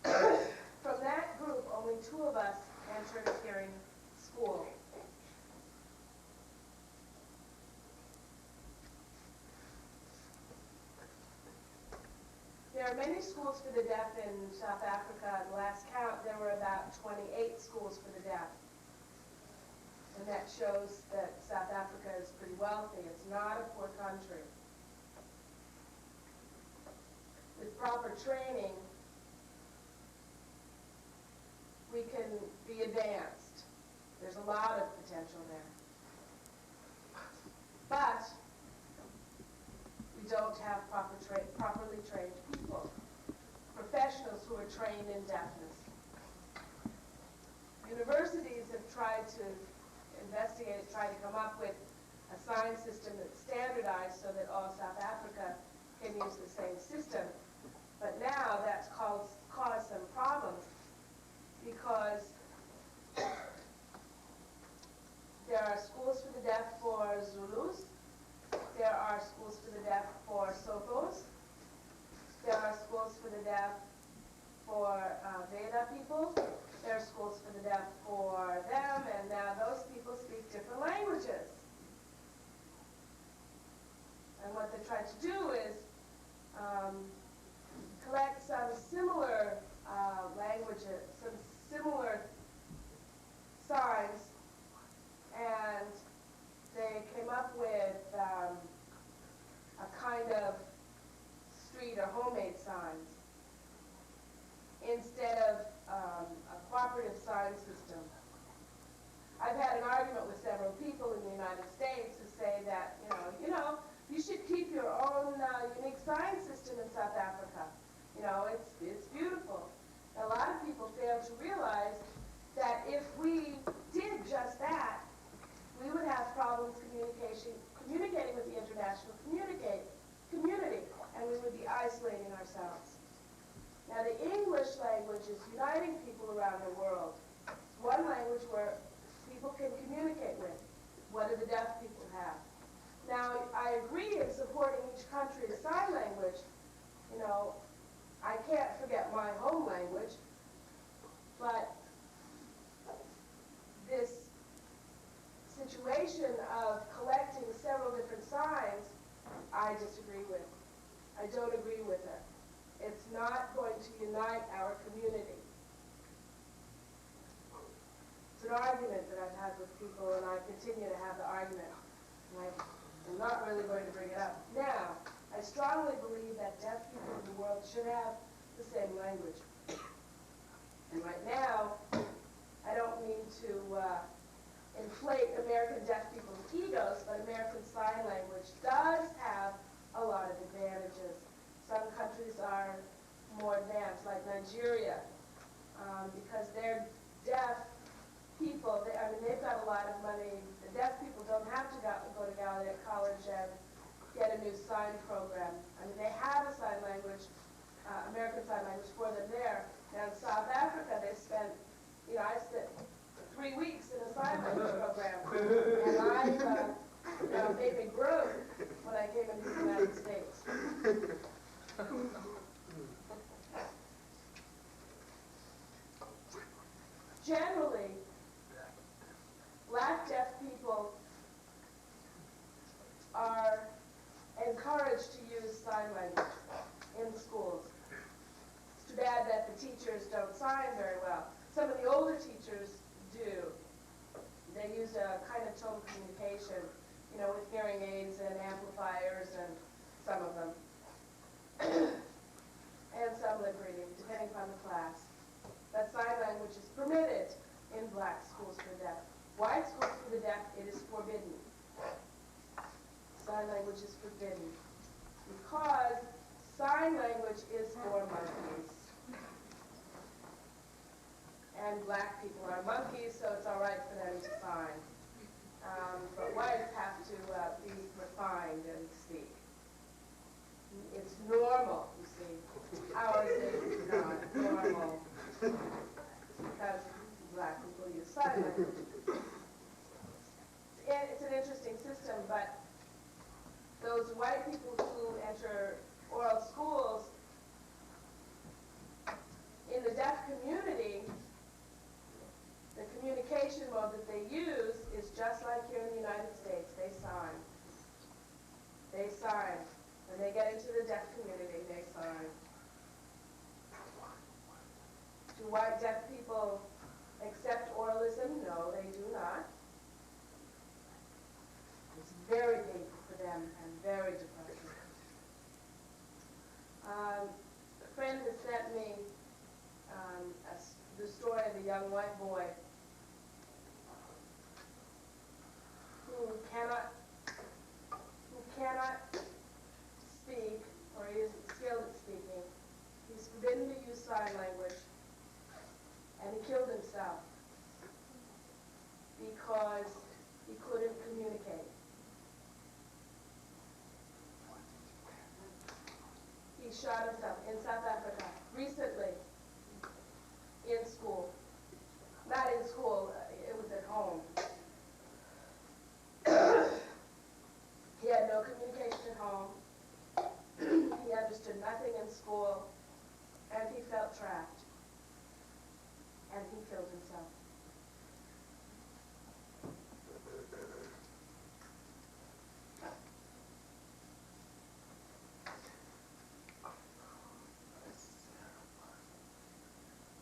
From that group, only 2 of us entered a hearing school. There are many schools for the deaf in South Africa. At the last count, there were about 28 schools for the deaf. And that that shows that South Africa is pretty wealthy. It's not a poor country. With proper training, we can be advanced. There's a lot of potential there. But we don't have properly trained people, professionals who are trained in deafness. Universities have tried to investigate, tried to come up with a sign system that's standardized so that all South Africa can use the same system. But now that's caused some problems because there are schools for the deaf for Zulus, there are schools for the deaf for Sothos, there are schools for the deaf for Veda people, there are schools for the deaf for them, and now those people speak different languages. And what they're trying to do is collect some similar languages, some similar signs, and they came up with a kind of street or homemade signs instead of a cooperative sign system. I've had an argument with several people in the United States who say that, you should keep your own unique sign system in South Africa. It's beautiful. A lot of people fail to realize that if we did just that, we would have problems communicating with the international community, and we would be isolating ourselves. Now, the English language is uniting people around the world. It's one language where people can communicate with. What do the deaf people have? Now, I agree in supporting each country's sign language. I can't forget my home language, but this situation of collecting several different signs, I disagree with. I don't agree with it. It's not going to unite our community. It's an argument that I've had with people, and I continue to have the argument. And I'm not really going to bring it up. Now, I strongly believe that deaf people in the world should have the same language. And right now, I don't mean to inflate American deaf people's egos, but American Sign Language does have a lot of advantages. Some countries are more advanced, like Nigeria, because they're deaf people. They've got a lot of money. The deaf people don't have to go to Gallaudet College and get a new sign program. They have a sign language, American Sign Language for them there. Now in South Africa, they spent, I spent 3 weeks in a sign language program, and I made me broke when I came into the United States. Generally, black deaf people are encouraged to use sign language in schools. It's too bad that the teachers don't sign very well. Some of the older teachers do. They use a kind of tone communication, with hearing aids and amplifiers, and some of them. And some lip reading, depending upon the class. But sign language is permitted in black schools for the deaf. White schools for the deaf, it is forbidden. Sign language is forbidden because sign language is for monkeys. And black people are monkeys, so it's all right for them to sign. But whites have to be refined and speak. It's normal, you see. Ours is not normal because black people use sign language. It's an interesting system, but those white people who enter oral schools, in the deaf community, the communication mode that they use is just like here in the United States. They sign. They sign. When they get into the deaf community, they sign. Do white deaf people accept oralism? No, they do not. He couldn't communicate. He shot himself in South Africa recently in school. Not in school, it was at home. He had no communication at home. He understood nothing in school, and he felt trapped. And he killed himself.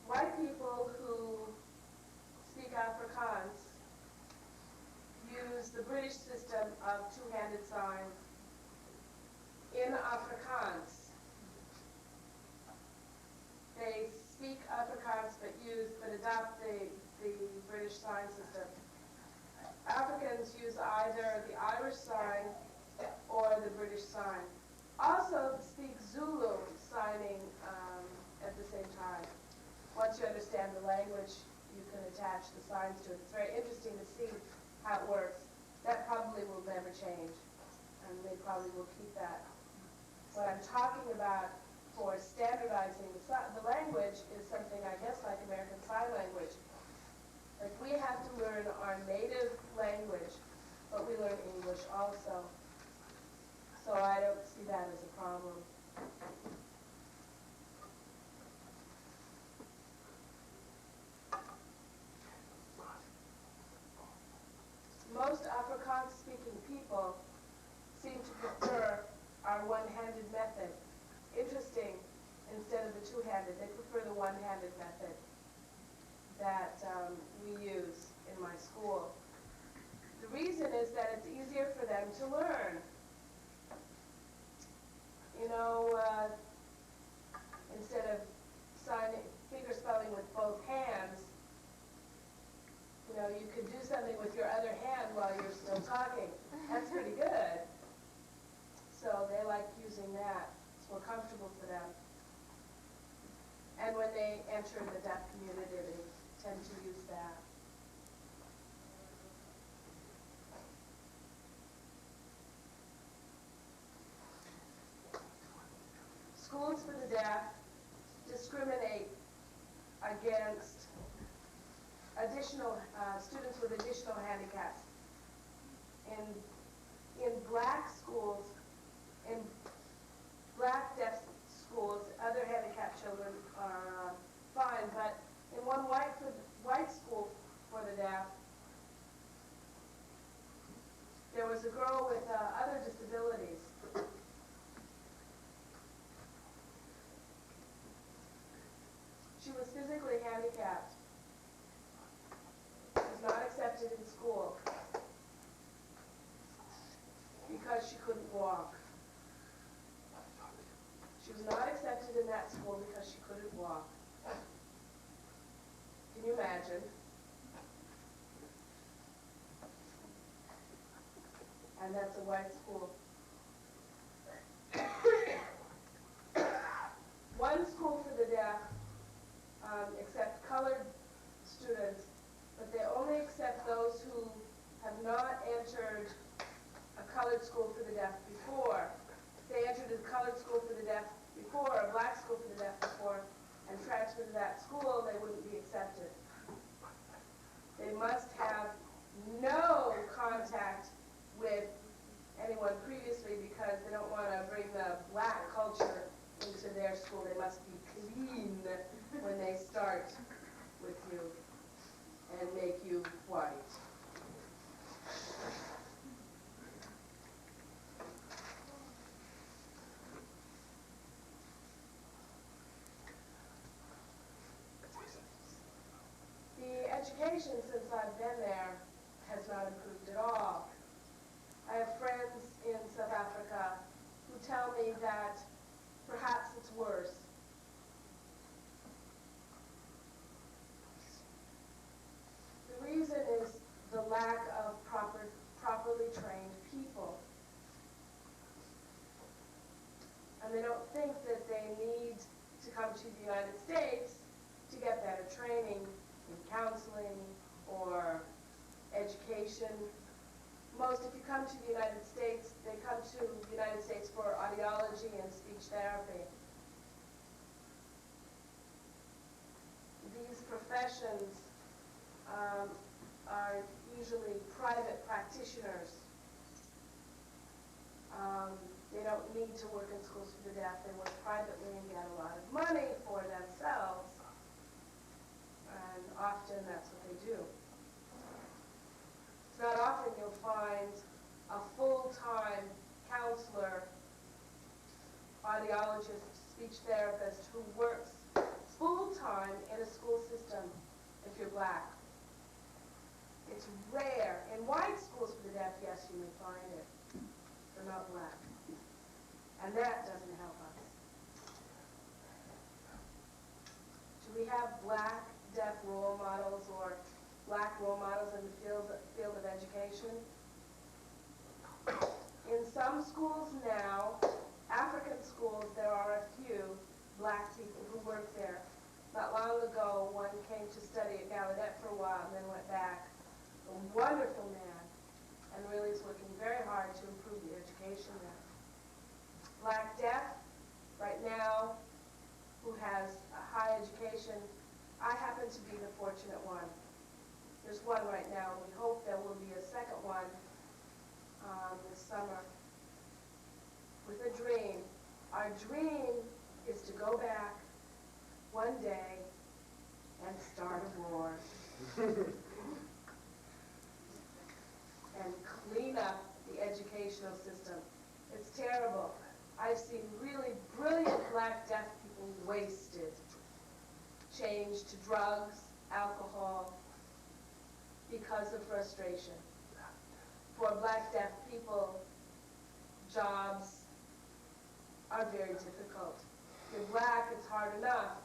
White people who speak Afrikaans use the British system of two-handed signs in Afrikaans. They speak Afrikaans but adopt the British sign system. Africans use either the Irish sign or the British sign. Also speak Zulu signing at the same time. Once you understand the language, you can attach the signs to it. It's very interesting to see how it works. That probably will never change, and they probably will keep that. What I'm talking about for standardizing the language is something, I guess, like American Sign Language. Like, we have to learn our native language, but we learn English also. So I don't see that as a problem. Most Afrikaans-speaking people seem to prefer our one-handed method. Interesting, instead of the two-handed, they prefer the one-handed method that we use in my school. The reason is that it's easier for them to learn. You know, instead of finger spelling with both hands, you know, you could do something with your other hand while you're still talking. That's pretty good. So they like using that. It's more comfortable for them. And when they enter the deaf community, they tend to use that. Schools for the deaf discriminate against additional students with additional handicaps. In black schools, in black deaf schools, other handicapped children are fine, but in one white school for the deaf, there was a girl with other disabilities. She was physically handicapped. She was not accepted in school because she couldn't walk. She was not accepted in that school because she couldn't walk. Can you imagine? And that's a white school. One school for the deaf accept colored students, but they only accept those who have not entered a colored school for the deaf before. If they entered a colored school for the deaf before, a black school for the deaf before, and transferred to that school, they wouldn't be accepted. They must have no contact with anyone previously because they don't want to bring the black culture into their school. They must be clean when they start with you and make you white. The education since I've been there has not improved at all. I have friends in South Africa who tell me that perhaps it's worse. The reason is the lack of properly trained people. And they don't think that they need to come to the United States to get better training in counseling or education come to the United States, they come to the United States for audiology and speech therapy. These professions are usually private practitioners. They don't need to work in schools for the deaf. They work privately and get a lot of money for themselves. And often that's what they do. It's not often you'll find a full-time counselor, audiologist, speech therapist who works full-time in a school system if you're black. It's rare. In white schools for the deaf, yes, you may find it. They're not black. And that doesn't help us. Do we have black deaf role models or black role models in the field of education? In some schools now, African schools, there are a few black people who work there. Not long ago, one came to study at Gallaudet for a while and then went back. A wonderful man, and really is working very hard to improve the education there. Black deaf, right now, who has a high education, I happen to be the fortunate one. There's one right now. We hope there will be a second one this summer with a dream. Our dream is to go back one day and start a war and clean up the educational system. It's terrible. I've seen really brilliant black deaf people wasted, changed to drugs, alcohol, because of frustration. For black deaf people, jobs are very difficult. If you're black, it's hard enough.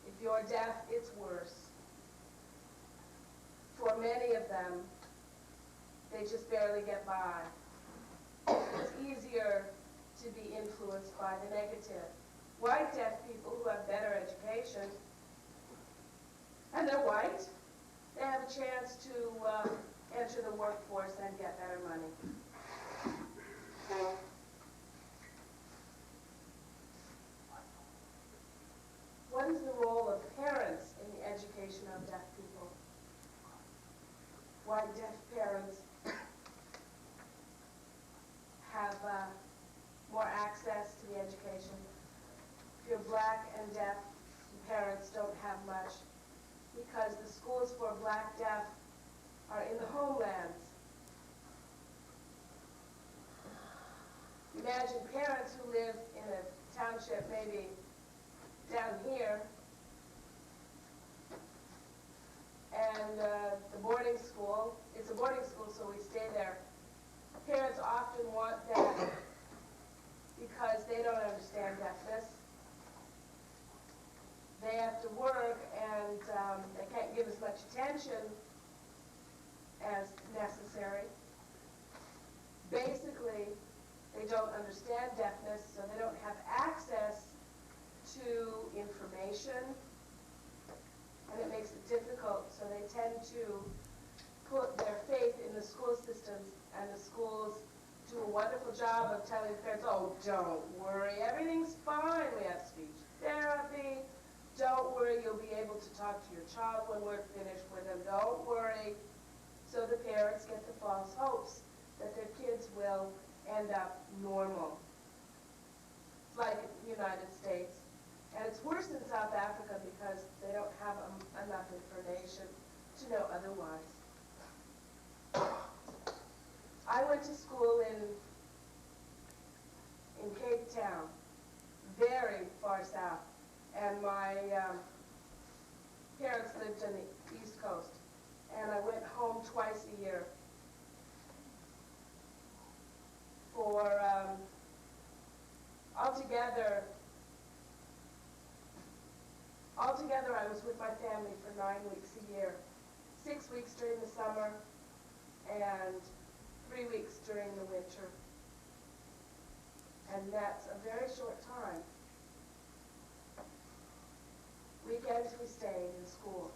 If you're deaf, it's worse. For many of them, they just barely get by. It's easier to be influenced by the negative. White deaf people who have better education, and they're white, they have a chance to enter the workforce and get better money. What is the role of parents in the education of deaf people? White deaf parents have more access to the education. If you're black and deaf, parents don't have much because the schools for black deaf are in the homelands. Imagine parents who live in a township maybe down here, and the boarding school, it's a boarding school, so we stay there. Parents often want that because they don't understand deafness. They have to work and they can't give as much attention as necessary. Basically, they don't understand deafness, so they don't have access to information, and it makes it difficult, so they tend to put their faith in the school systems, and the schools do a wonderful job of telling parents, oh, don't worry, everything's fine, we have speech therapy, don't worry, you'll be able to talk to your child when we're finished with them, don't worry. So the parents get the false hopes that their kids will end up normal. It's like in the United States. And it's worse in South Africa because they don't have enough information to know otherwise. I went to school in Cape Town, very far south, and my parents lived on the East Coast, and I went home twice a year for Altogether, I was with my family for 9 weeks a year, 6 weeks during the summer and 3 weeks during the winter. And that's a very short time. Weekends we stayed in school.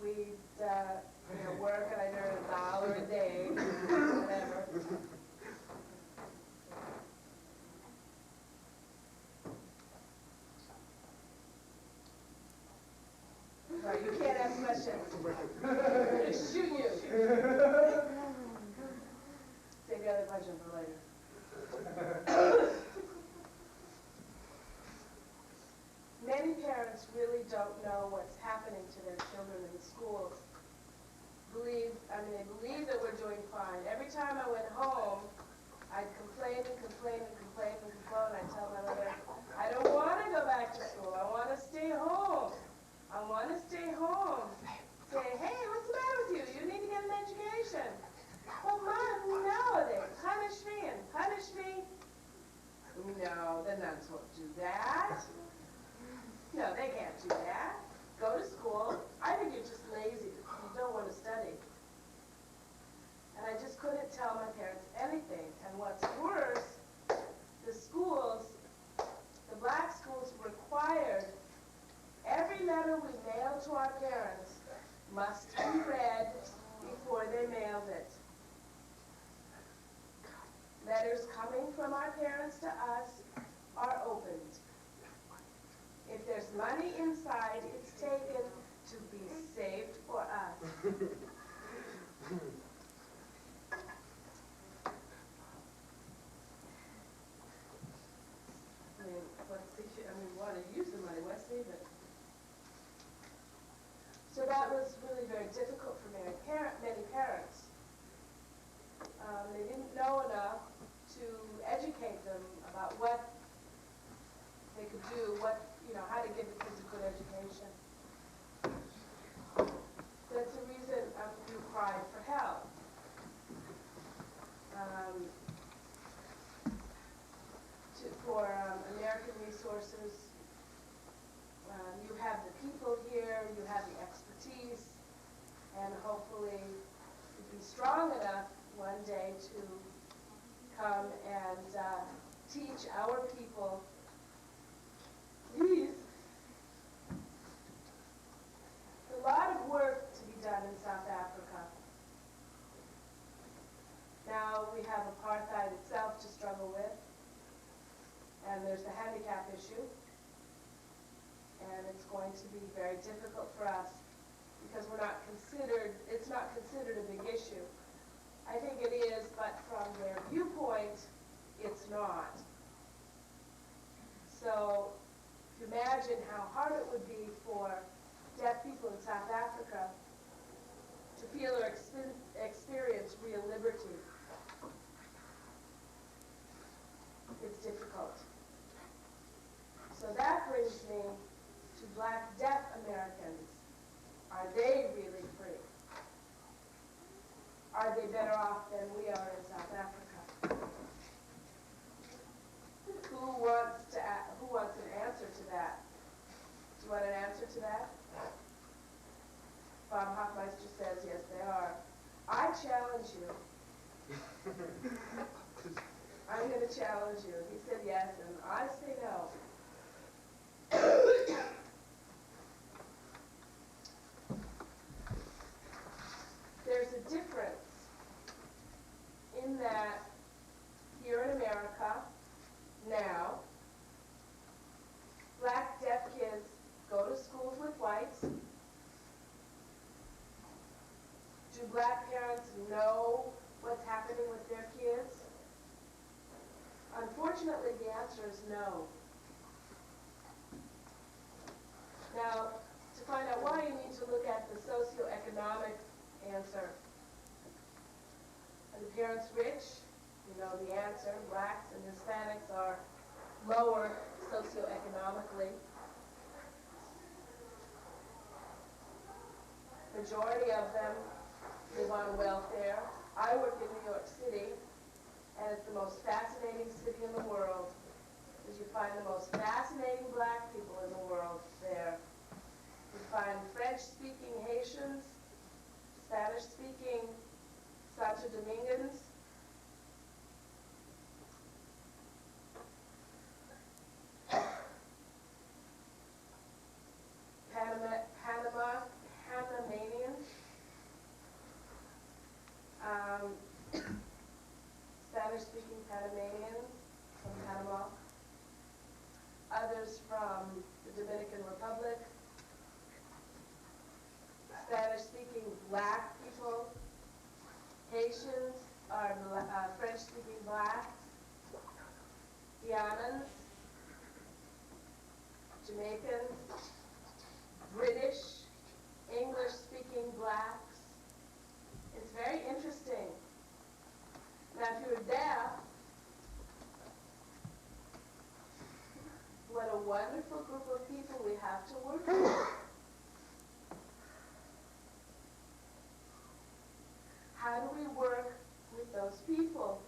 We'd work and I'd earn $1 a day. Save the other question for later. Many parents really don't know what's happening to their children in the schools. They believe that we're doing fine. Every time I went home, I'd complain and complain and complain and complain. I'd tell my mother, I don't want to go back to school. I want to stay home. I want to stay home. Say, hey, what's the matter with you? You need to get an education. Well, Mom, no, they punish me and punish me. No, the nuns won't do that. No, they can't do that. Go to school. I think you're just lazy. You don't want to study. And I just couldn't tell my parents anything. And what's worse, the schools, the black schools required every letter we mailed to our parents must be read before they mailed it. Letters coming from our parents to us are opened. If there's money inside, it's taken to be saved for us. We want to use the money, let's save it. So that was really very difficult for many parents. They didn't know enough to educate them about what they could do, how to give the kids a good education. That's the reason we cried for help. For American Resources, you have the people here, you have the expertise, and hopefully you'll be strong enough one day to come and teach our people these. A lot of work to be done in South Africa. Now we have apartheid itself to struggle with, and there's the handicap issue, and it's going to be very difficult for us because it's not considered a big issue. I think it is, but from their viewpoint, it's not. So if you imagine how hard it would be for deaf people in South Africa to feel or experience real liberty. It's difficult. So that brings me to black deaf Americans. Are they really free? Are they better off than we are in South Africa? Who wants an answer to that? Do you want an answer to that? Bob Hoffmeister says yes, they are. I challenge you. I'm going to challenge you. He said yes, and I say no. There's a difference in that here in America, now, black deaf kids go to schools with whites. Do black parents know what's happening with their kids? Unfortunately, the answer is no. Now, to find out why, you need to look at the socioeconomic answer. Are the parents rich? You know the answer. Blacks and Hispanics are lower socioeconomically. Majority of them live on welfare. I work in New York City, and it's the most fascinating city in the world, because you find the most fascinating black people in the world there. You find French-speaking Haitians, Spanish-speaking Santo Domingans, Panamanians, Spanish-speaking Panamanians from Panama, others from the Dominican Republic, Spanish-speaking black people wonderful group of people we have to work with. How do we work with those people?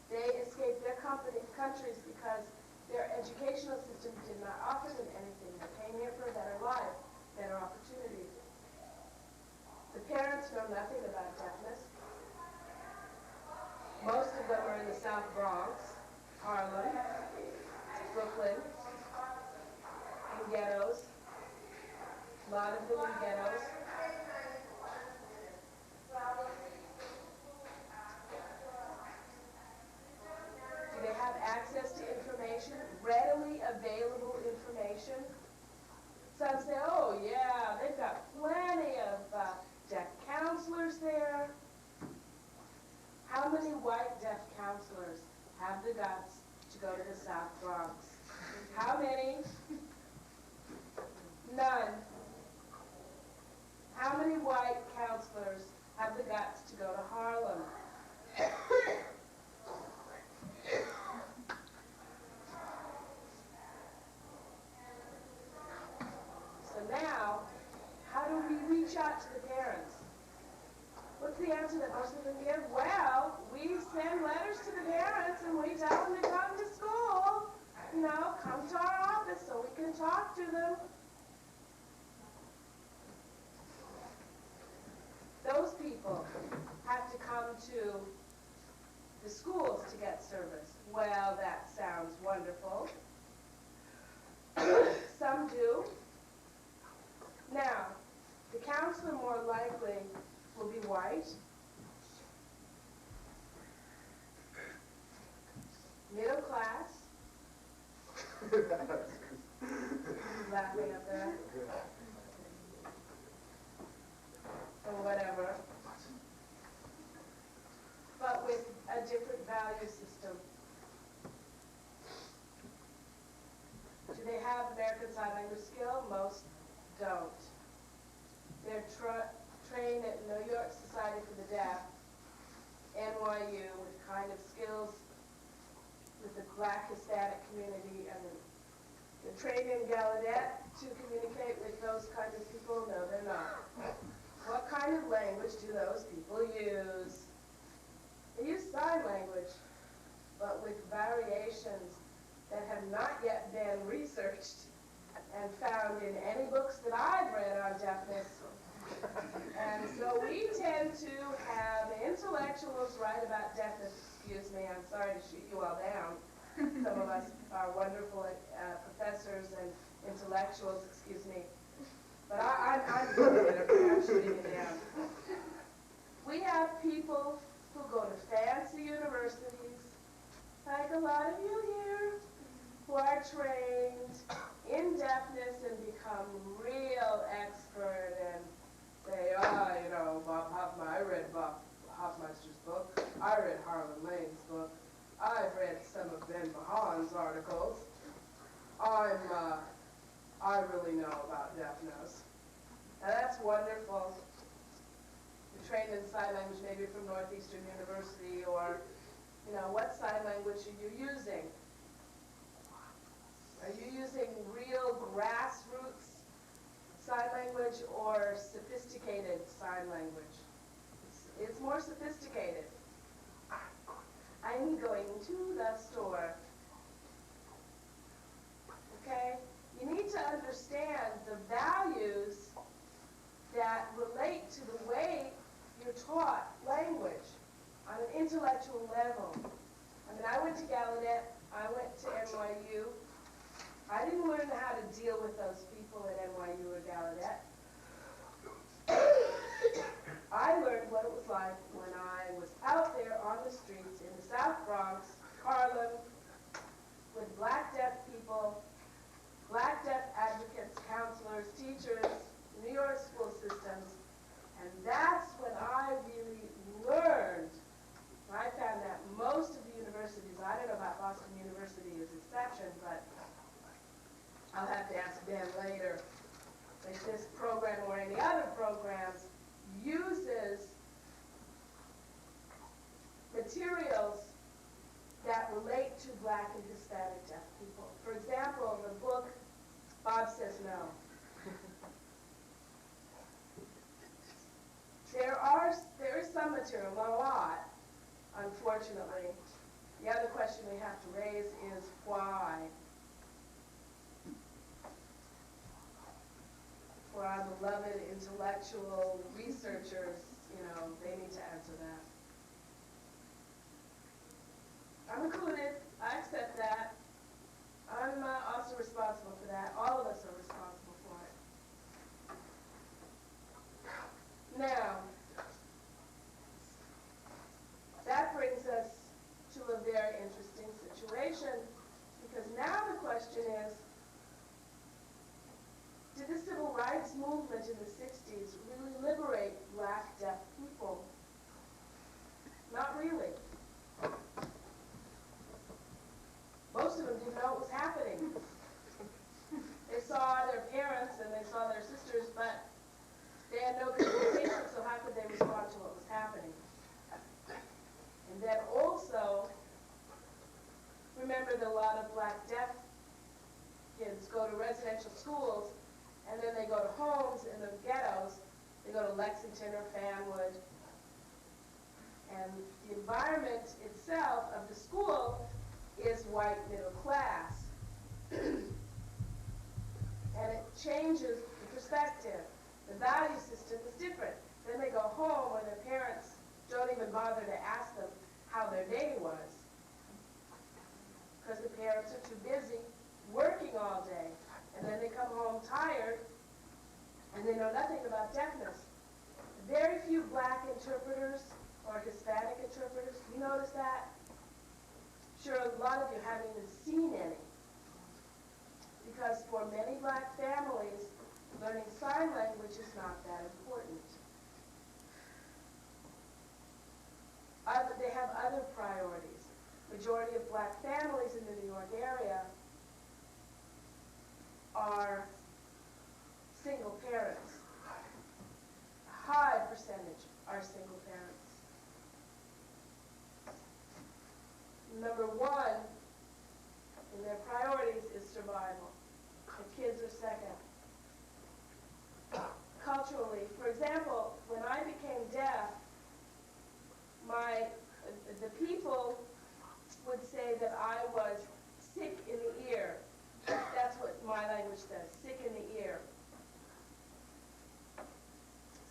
They escaped their countries because their educational system did not offer them anything. They came here for a better life, better opportunities. The parents know nothing about deafness. Most of them are in the South Bronx, Harlem, Brooklyn, in ghettos. A lot of them in ghettos. Do they have access to information, readily available information? Some say, oh yeah, they've got plenty of deaf counselors there. How many white deaf counselors have the guts to go to the South Bronx? How many? None. How many white counselors have the guts to go to Harlem? So now, how do we reach out to the parents? What's the answer that most of them give? Well, we send letters to the parents and we tell them to come to school. You know, come to our office so we can talk to them. Those people have to come to the schools to get service. Well, that sounds wonderful. Some do. Now, the counselor more likely will be white, middle class, laughing up there, or whatever, but with a different value system. Do they have American Sign Language skill? Most don't. They're trained at New York Society for the Deaf, NYU, with kind of skills with the Black Hispanic community, and they're trained in Gallaudet to communicate with those kinds of people. No, they're not. What kind of language do those people use? They use sign language, but with variations that have not yet been researched and found in any books that I've read on deafness. And so we tend to have intellectuals write about deafness. Excuse me, I'm sorry to shoot you all down. Some of us are wonderful professors and intellectuals, excuse me. But I'm good at it. I'm shooting you down. We have people who go to fancy universities, like a lot of you here, who are trained in deafness and become real expert and say, you know, Bob Hoffman, I read Bob Hoffmeister's book, I read Harlan Lane's book, I've read some of Ben Mahan's articles, I really know about deafness. Now that's wonderful. You're trained in sign language maybe from Northeastern University, or, you know, what sign language are you using? Are you using real grassroots sign language or sophisticated sign language? It's more sophisticated. I'm going to the store. Okay? You need to understand the values that relate to the way you're taught language on an intellectual level. I mean, I went to Gallaudet, I went to NYU. I didn't learn how to deal with those people at NYU or Gallaudet. I learned what it was like when I was out there on the streets in the South Bronx, Harlem, with black deaf people, black deaf advocates, counselors, teachers, New York school systems, and that's when I really learned. I found that most of the universities, I don't know about Boston University as an exception, but I'll have to ask Ben later, if this program or any other programs uses materials that relate to Black and Hispanic deaf people. For example, the book, Bob Says No. There is some material, not a lot, unfortunately. The other question we have to raise is why? For our beloved intellectual researchers, they need to answer that. I'm included. I accept that. I'm also responsible for that. All of us are responsible for it. Now, that brings us to a very interesting situation, because now the question is, did the civil rights movement in the 60s really liberate Black deaf people? Not really. Most of them didn't know what was happening. They saw their parents and they saw their sisters, but they had no communication, so how could they respond to what was happening? And then also, remember that a lot of Black deaf kids go to residential schools, and then they go to homes in the ghettos. They go to Lexington or Fanwood. And the environment itself of the school is white middle class. And it changes the perspective. The value system is different. Then they go home where their parents don't even bother to ask them how their day was, because the parents are too busy working all day. And then they come home tired, and they know nothing about deafness. Very few Black interpreters or Hispanic interpreters. You notice that? Sure, a lot of you haven't even seen any. Because for many Black families, learning sign language is not that important. They have other priorities. Majority of Black families in the New York area are single parents. A high percentage are single parents. Number one in their priorities is survival. The kids are second. Culturally, for example, when I became deaf, the people would say that I was sick in the ear. That's what my language says, sick in the ear.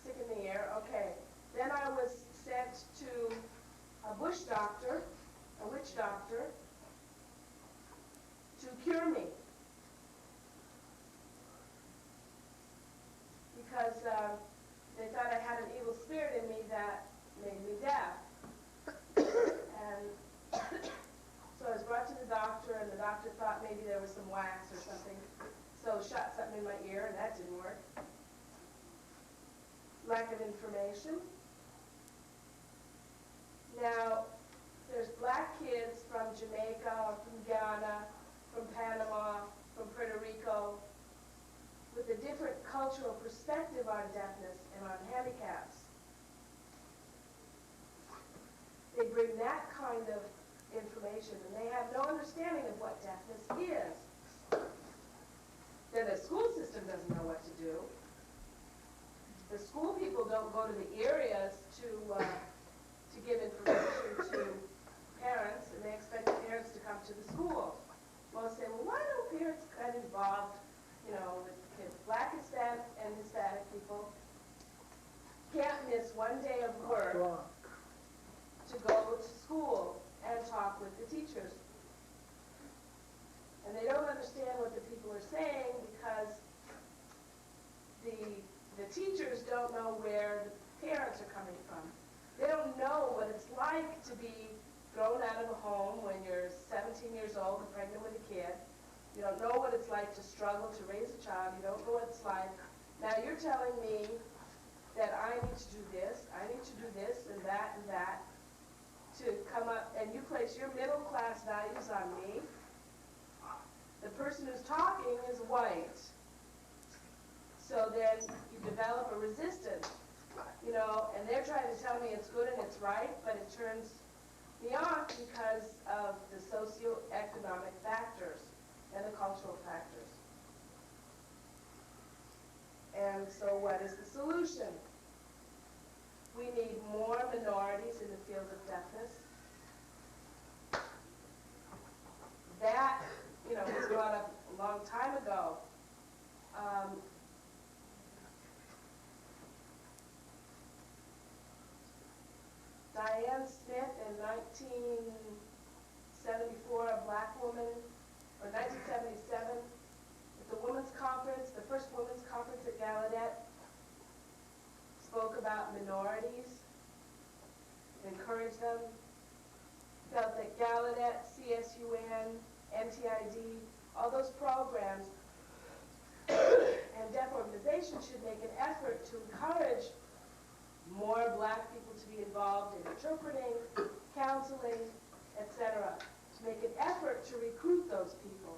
Sick in the ear, okay. Then I was sent to a bush doctor, a witch doctor, to cure me. Because they thought I had an evil spirit in me that made me deaf. And so I was brought to the doctor, and the doctor thought maybe there was some wax or something. So shot something in my ear, and that didn't work. Lack of information. Now, there's Black kids from Jamaica, from Ghana, from Panama, from Puerto Rico, with a different cultural perspective on deafness and on handicaps. They bring that kind of information, and they have no understanding of what deafness is. Then the school system doesn't know what to do. The school people don't go to the areas to give information to parents, and they expect the parents to come to the school. Well, say, well, why don't parents get involved, with kids? Black, Hispanic, and Hispanic people can't miss one day of work to go to school and talk with the teachers. And they don't understand what the people are saying because the teachers don't know where the parents are coming from. They don't know what it's like to be thrown out of a home when you're 17 years old and pregnant with a kid. You don't know what it's like to struggle to raise a child. You don't know what it's like. Now you're telling me that I need to do this, I need to do this and that to come up, and you place your middle class values on me. The person who's talking is white. So then you develop a resistance, and they're trying to tell me it's good and it's right, but it turns beyond because of the socioeconomic factors and the cultural factors. And so what is the solution? We need more minorities in the field of deafness. That, was brought up a long time ago. Diane Smith in 1974, a black woman, or 1977, at the women's conference, the first women's conference at Gallaudet, spoke about minorities, encouraged them, felt that Gallaudet, CSUN, NTID, all those programs and deaf organizations should make an effort to encourage more black people to be involved in interpreting, counseling, etc. To make an effort to recruit those people.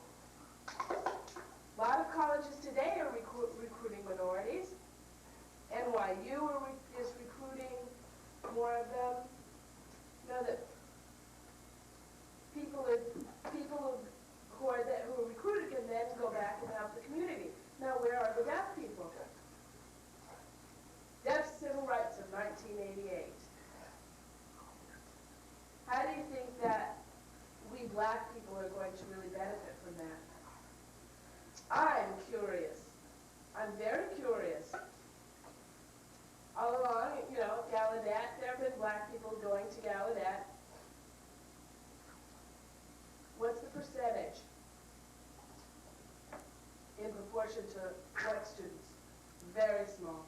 A lot of colleges today are recruiting minorities. NYU is recruiting more of them. That people who are recruited can then go back and help the community. Now, where are the deaf people? Deaf Civil Rights of 1988. How do you think that we black people are going to really benefit from that? I'm curious. I'm very curious. All along, Gallaudet, there have been black people going to Gallaudet. What's the percentage in proportion to white students? Very small.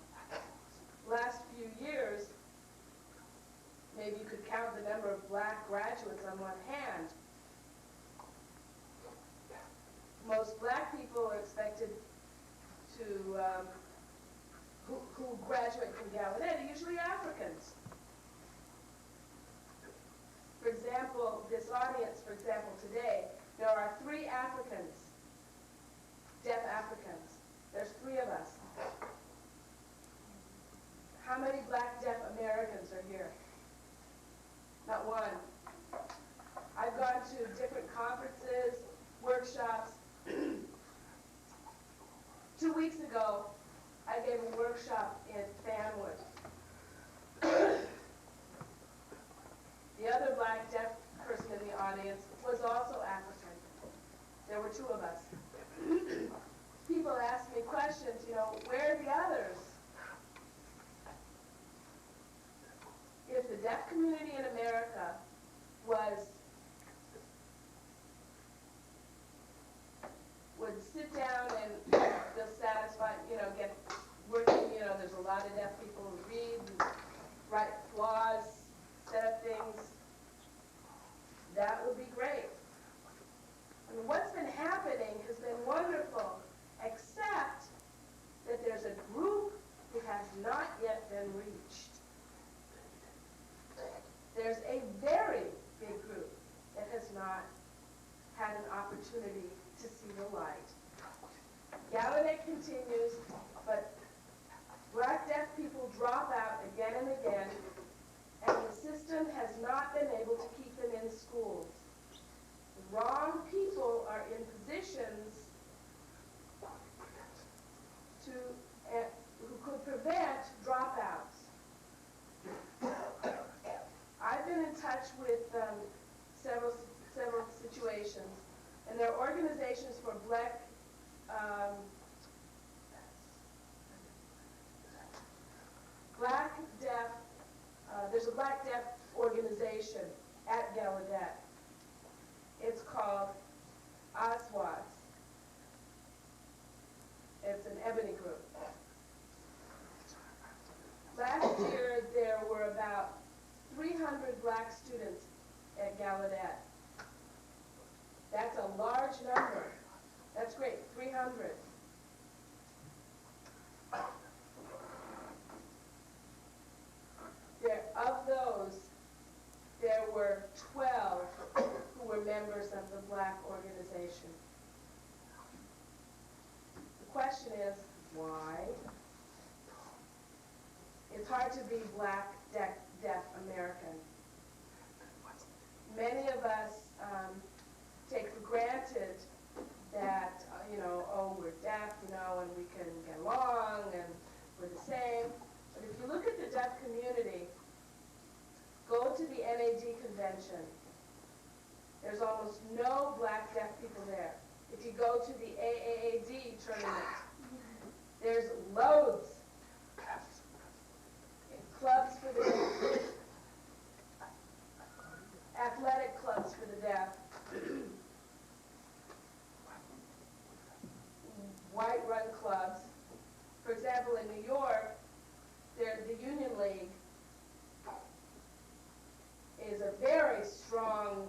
Last few years, maybe you could count the number of black graduates on one hand. Most black people are expected to, who graduate from Gallaudet are usually Africans. For example, this audience, today, there are 3 Africans, deaf Africans. There's 3 of us. How many black deaf Americans are here? Not one. I've gone to different conferences, workshops. 2 weeks ago, I gave a workshop in Fanwood. The other black deaf person in the audience was also African. There were 2 of us. People ask me questions, where are the others? If the deaf community in America would sit down and feel satisfied, get working, there's a lot of deaf people who read, and write flaws, set up things, that would be great. I mean, what's been happening has been wonderful, except that there's a group who has not yet been reached. There's a very big group that has not had an opportunity to see the light. Gallaudet continues, but black deaf people drop out again and again, and the system has not been able to keep them in schools. The wrong people are in positions who could prevent dropouts. I've been in touch with several situations, and there are organizations for black deaf. There's a black deaf organization at Gallaudet. It's called Oswald's. It's an ebony group. Last year, there were about 300 black students at Gallaudet. That's a large number. That's great, 300. Of those, there were 12 who were members of the black organization. The question is, why? It's hard to be black, deaf American. many of us take for granted that, you know, oh, we're deaf, you know, and we can get along, and we're the same. But if you look at the deaf community, go to the NAD convention. There's almost no black deaf people there. If you go to the AAAD tournament, there's loads. Clubs for the deaf, athletic clubs for the deaf, white run clubs. For example, in New York, the Union League is a very strong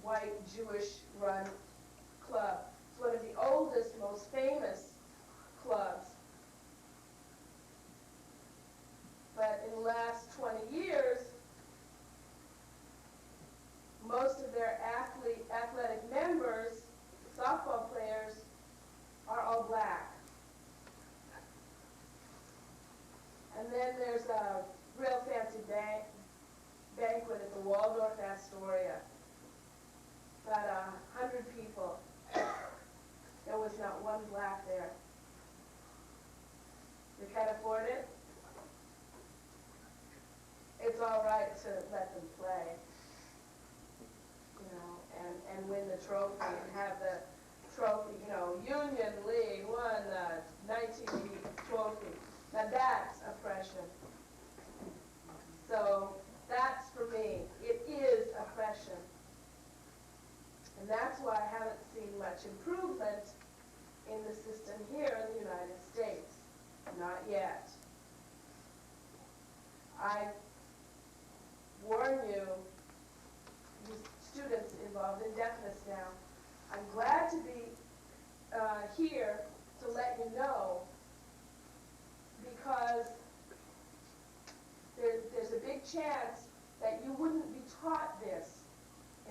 white Jewish run club. It's one of the oldest, most famous clubs. But in the last 20 years, most of their athletic members, softball players, are all black. And then there's a real fancy banquet at the Waldorf Astoria. About 100 people. There was not one black there. You can't afford it? It's all right to let them play, you know, and win the trophy and have the trophy, you know, Union League won the 1980 trophy. Now that's oppression. So that's, for me, it is oppression. And that's why I haven't seen much improvement in the system here in the United States. Not yet. I warn you, students involved in deafness now, I'm glad to be here to let you know, because there's a big chance that you wouldn't be taught this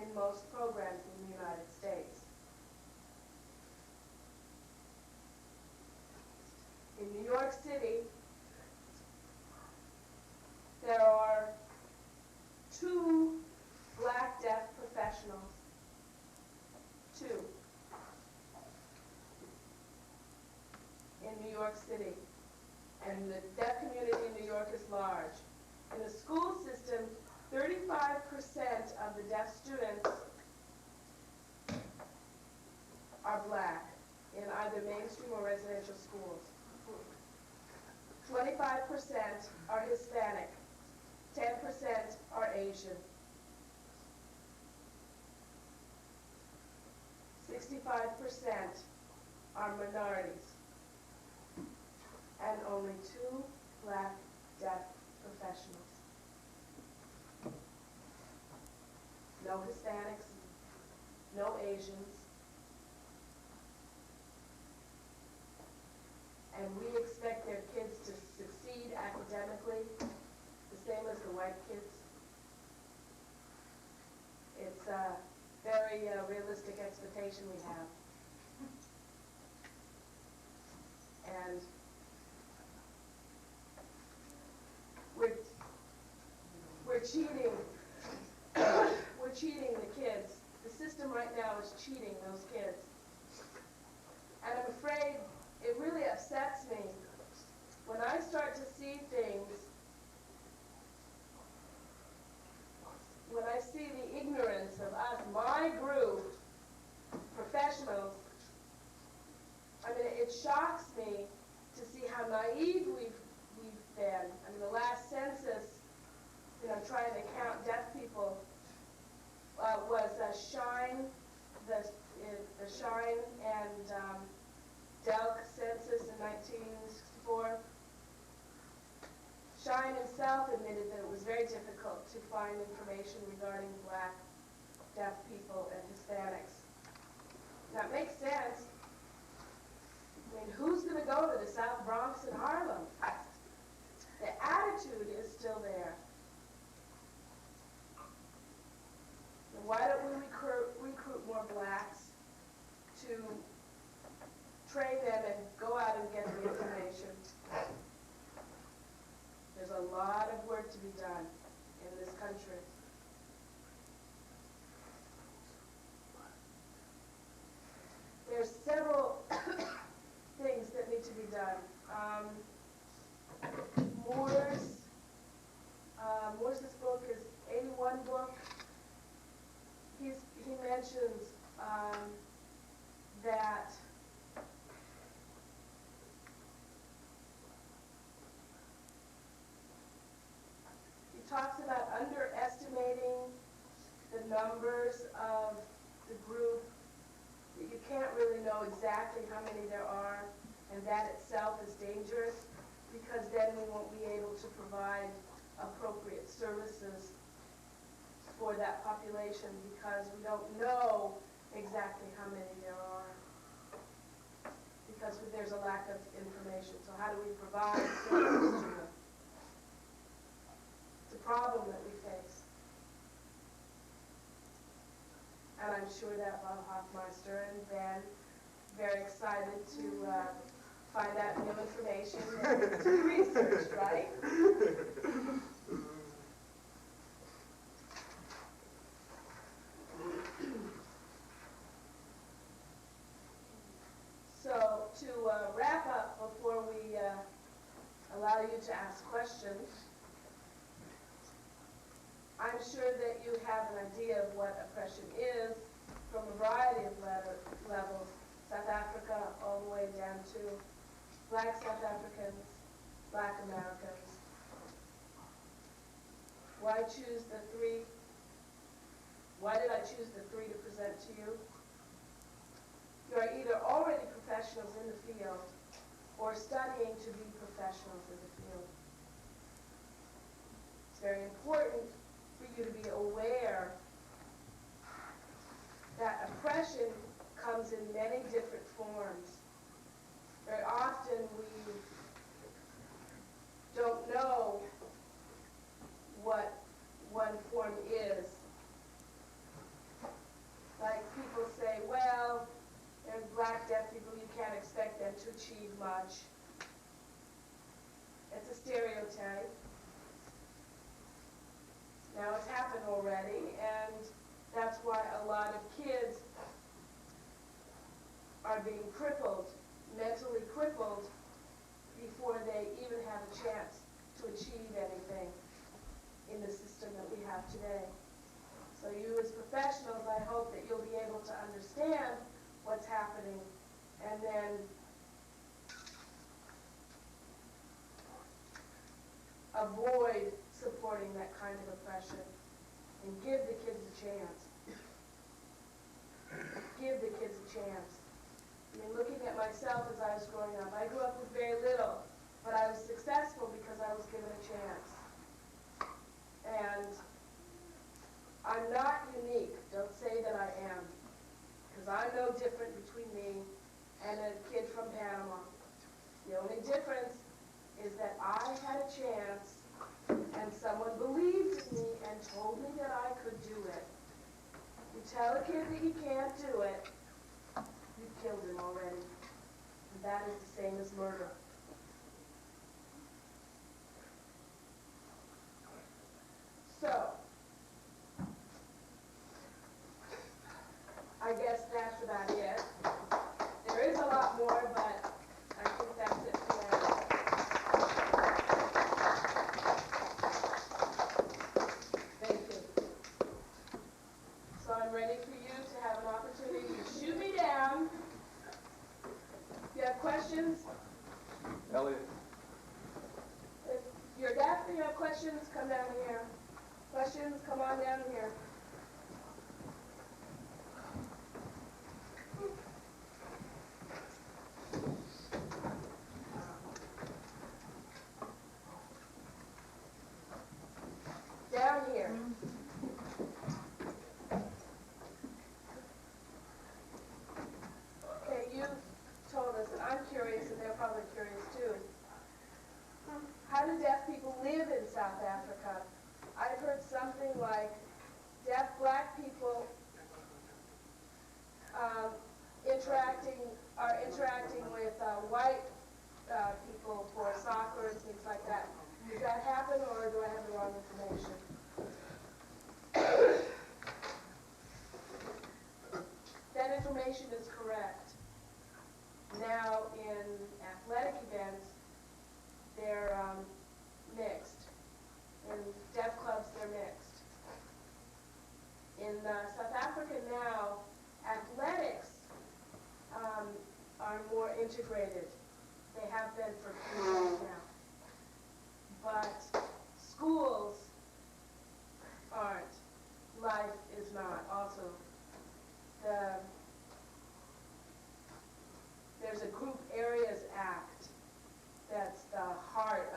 in most programs in the United States. In New York City, there are 2 black deaf professionals. 2. In New York City. And the deaf community in New York is large. In the school system, 35% of the deaf students are black in either mainstream or residential schools. 25% are Hispanic. 10% are Asian. 65% are minorities. And only 2 black deaf professionals. No Hispanics, no Asians. And we expect their kids to succeed academically the same as the white kids. It's a very realistic expectation we have. And we're cheating. We're cheating the kids. The system right now is cheating those kids. And I'm afraid it really upsets me when I start to see things, when I see the ignorance of us, my group, professionals. I mean, it shocks me to see how naive we've been. I mean, the last census, you know, trying to count deaf people was Shine, the Shine and Delk census in 1964. Shine himself admitted that it was very difficult to find information regarding black, deaf people and Hispanics. That makes sense. I mean, who's going to go to the South Bronx and Harlem? The attitude is still there. And why don't we recruit more blacks to train them and go out and get the information? There's a lot of work to be done in this country. numbers of the group, that you can't really know exactly how many there are, and that itself is dangerous, because then we won't be able to provide appropriate services for that population, because we don't know exactly how many there are, because there's a lack of information. So how do we provide services to them? It's a problem that we face. And I'm sure that Bob Hoffmeister and Ben very excited to find out new information and to be researched, right? So to wrap up before we allow you to ask questions, I'm sure that you have an idea of what oppression is from a variety of levels, South Africa all the way down to Black South Africans, Black Americans. Why choose the three? Why did I choose the three to present to you? You are either already professionals in the field or studying to be professionals in the field. It's very important for you to be aware that oppression comes in many different forms. Very often we don't know what one form is. Like people say, well, there's black deaf people, you can't expect them to achieve much. It's a stereotype. Now it's happened already, and that's why a lot of kids are being crippled, mentally crippled, before they even have a chance to achieve anything in the system that we have today. So you as professionals, I hope that you'll be able to understand what's happening and then avoid supporting that kind of oppression and give the kids a chance. Give the kids a chance. I mean, looking at myself as I was growing up, I grew up with very little, but I was successful because I was given a chance. And I'm not unique. Don't say that I am, because I'm no different between me and a kid from Panama. The only difference is that I had a chance and someone believed in me and told me that I could do it. You tell a kid that he can't do it, you've killed him already. And that is the same as murder. So, I guess that's about it. There is a lot more, but I think that's it for now. Thank you. So I'm ready for you to have an opportunity to shoot me down. If you have questions? Elliot. If you're deaf and you have questions, come down here. Questions, come on down here. Down here. Okay, you told us, and I'm curious, and they're probably curious too. How do deaf people live in South Africa? I've heard something like deaf black people are interacting with white people for soccer and things like that. Does that happen, or do I have the wrong information? That information is correct. Now, in athletic events, they're mixed. In deaf clubs, they're mixed. In South Africa now, athletics are more integrated. They have been for a few years now. But schools aren't. Life is not.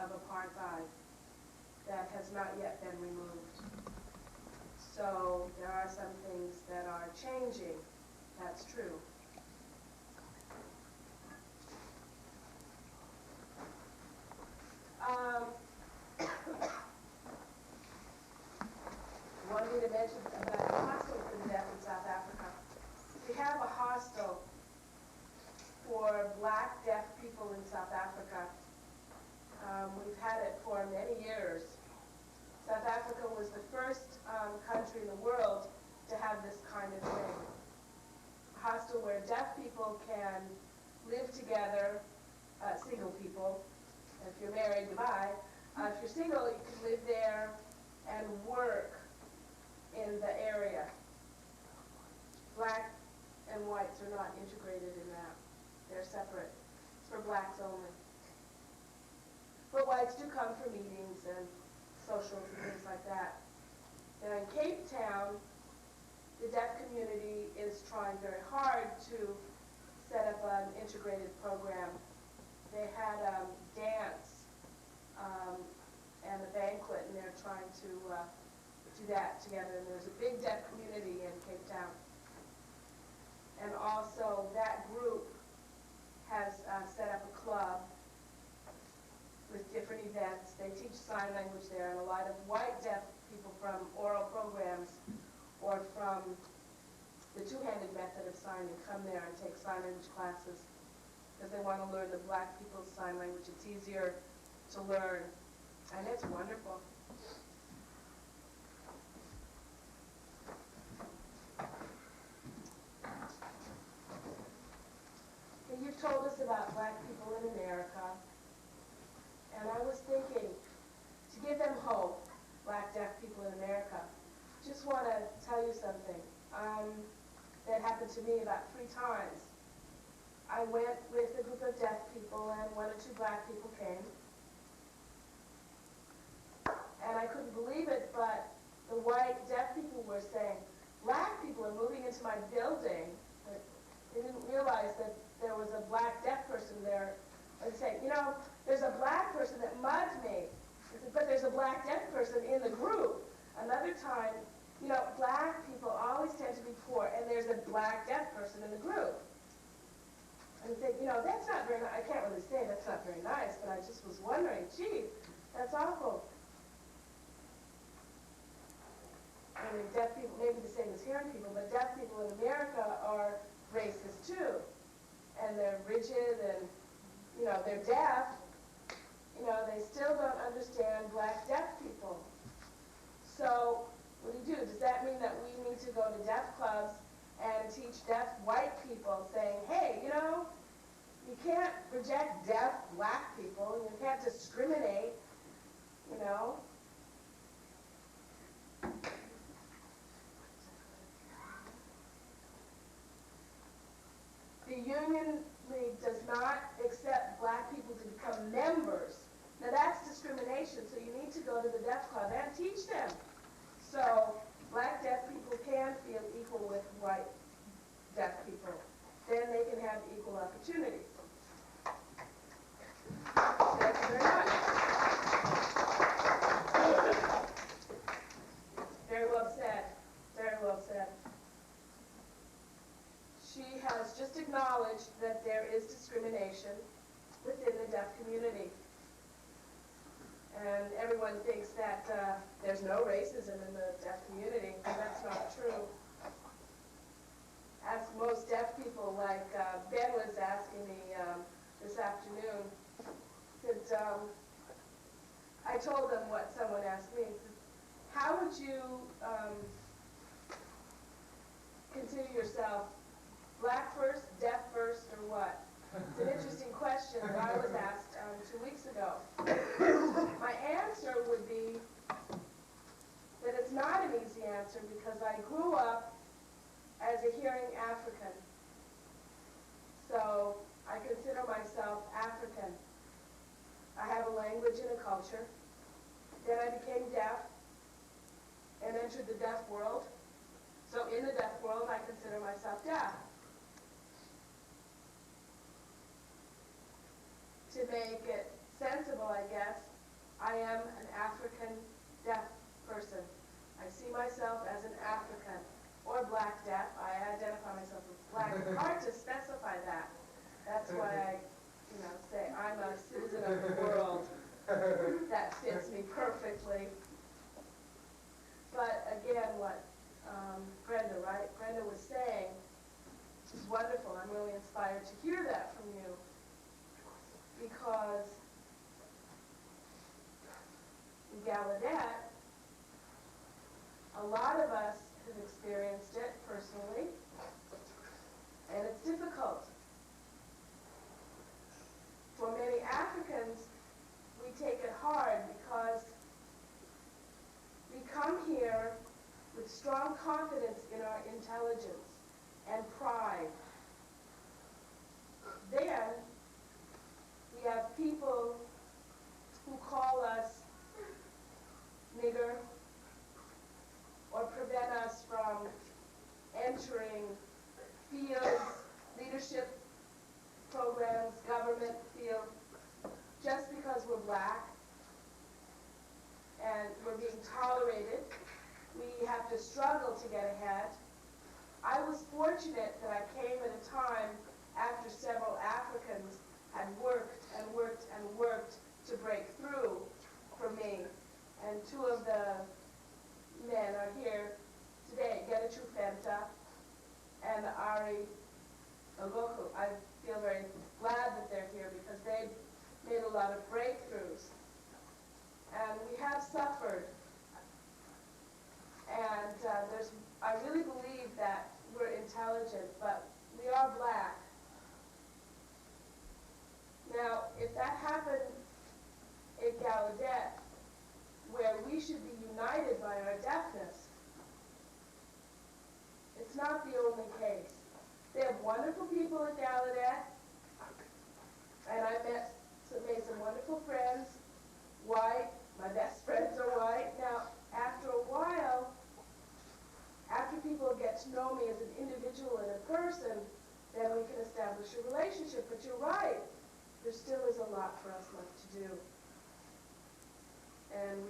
of apartheid that has not yet been removed. So there are some things that are changing, that's true. Wanted to mention about the hostel for the deaf in South Africa. We have a hostel for black deaf people in South Africa. We've had it for many years. South Africa was the first country in the world to have this kind of thing. A hostel where deaf people can live together, single people. If you're married, goodbye. If you're single, you can live there and work in the area. Black and whites are not integrated in that. They're separate. It's for blacks only. But whites do come for meetings and socials and things like that. Now in Cape Town, the deaf community is trying very hard to set up an integrated program. They had dance and a banquet, and they're trying to do that together. And there's a big deaf community in Cape Town. And also that group has set up a club with different events. They teach sign language there, and a lot of white deaf people from oral programs or from the two-handed method of signing come there and take sign language classes because they want to learn the black people's sign language. It's easier to learn, and it's wonderful. You've told us about black people in America, and I was thinking, to give them hope, black deaf people in America, just want to tell you something that happened to me about 3 times. I went with a group of deaf people, and 1 or 2 black people came, and I couldn't believe it, but the white deaf people were saying, black people are moving into my building. But they didn't realize that there was a black deaf person there. And saying, you know, there's a black person that mugged me. I said, but there's a black deaf person in the group. Another time, you know, black people always tend to be poor, and there's a black deaf person in the group. And I said, you know, that's not very nice. I can't really say that's not very nice, but I just was wondering, gee, that's awful. I mean, deaf people, maybe the same as hearing people, but deaf people in America are racist too. And they're rigid and, you know, they're deaf. You know, they still don't understand black deaf people. So what do? Does that mean that we need to go to deaf clubs and teach deaf white people saying, hey, you know, you can't reject deaf black people, and you can't discriminate, you know? The Union League does not accept black people to become members. Now that's discrimination, so you need to go to the deaf club and teach them. So black deaf people can feel equal with white deaf people. Then they can have equal opportunities. Thank you very much. Very well said. Very well said. She has just acknowledged that there is discrimination within the deaf community. And everyone thinks that there's no racism in the deaf community, and that's not true. Ask most deaf people, like Ben was asking me this afternoon, that I told them what someone asked me. How would you consider yourself black first, deaf first, or what? It's an interesting question that I was asked 2 weeks ago. My answer would be that it's not an easy answer because I grew up as a hearing African. So I consider myself African. I have a language and a culture. Then I became deaf and entered the deaf world. So in the deaf world, I consider myself deaf. To make it sensible, I guess, I am an African deaf person. I see myself as an African or black deaf. I identify myself as black. It's hard to specify that. That's why I, say I'm a citizen of the world. That fits me perfectly. But again, what Brenda was saying is wonderful. I'm really inspired to hear that from you, because in Gallaudet, a lot of us have experienced it personally, and it's difficult. For many Africans, we take it hard because we come here with strong confidence in our intelligence and pride. Then we have people who call us nigger or prevent us from entering fields, leadership programs, government fields, just because we're black and we're being tolerated. We have to struggle to get ahead. I was fortunate that I came at a time after several Africans had worked and worked and worked to break through for me. And two of the men are here today, Getachew Fenta and Ari Ogoku. I feel very glad that they're here because they've made a lot of breakthroughs. And we have suffered. And I really believe that we're intelligent, but we are black. Now, if that happened in Gallaudet, where we should be united by our deafness, it's not the only case. They have wonderful people at Gallaudet, and I made some wonderful friends, white. My best friends are white. Now, after a while, after people get to know me as an individual and a person, then we can establish a relationship. But you're right, there still is a lot for us left to do. And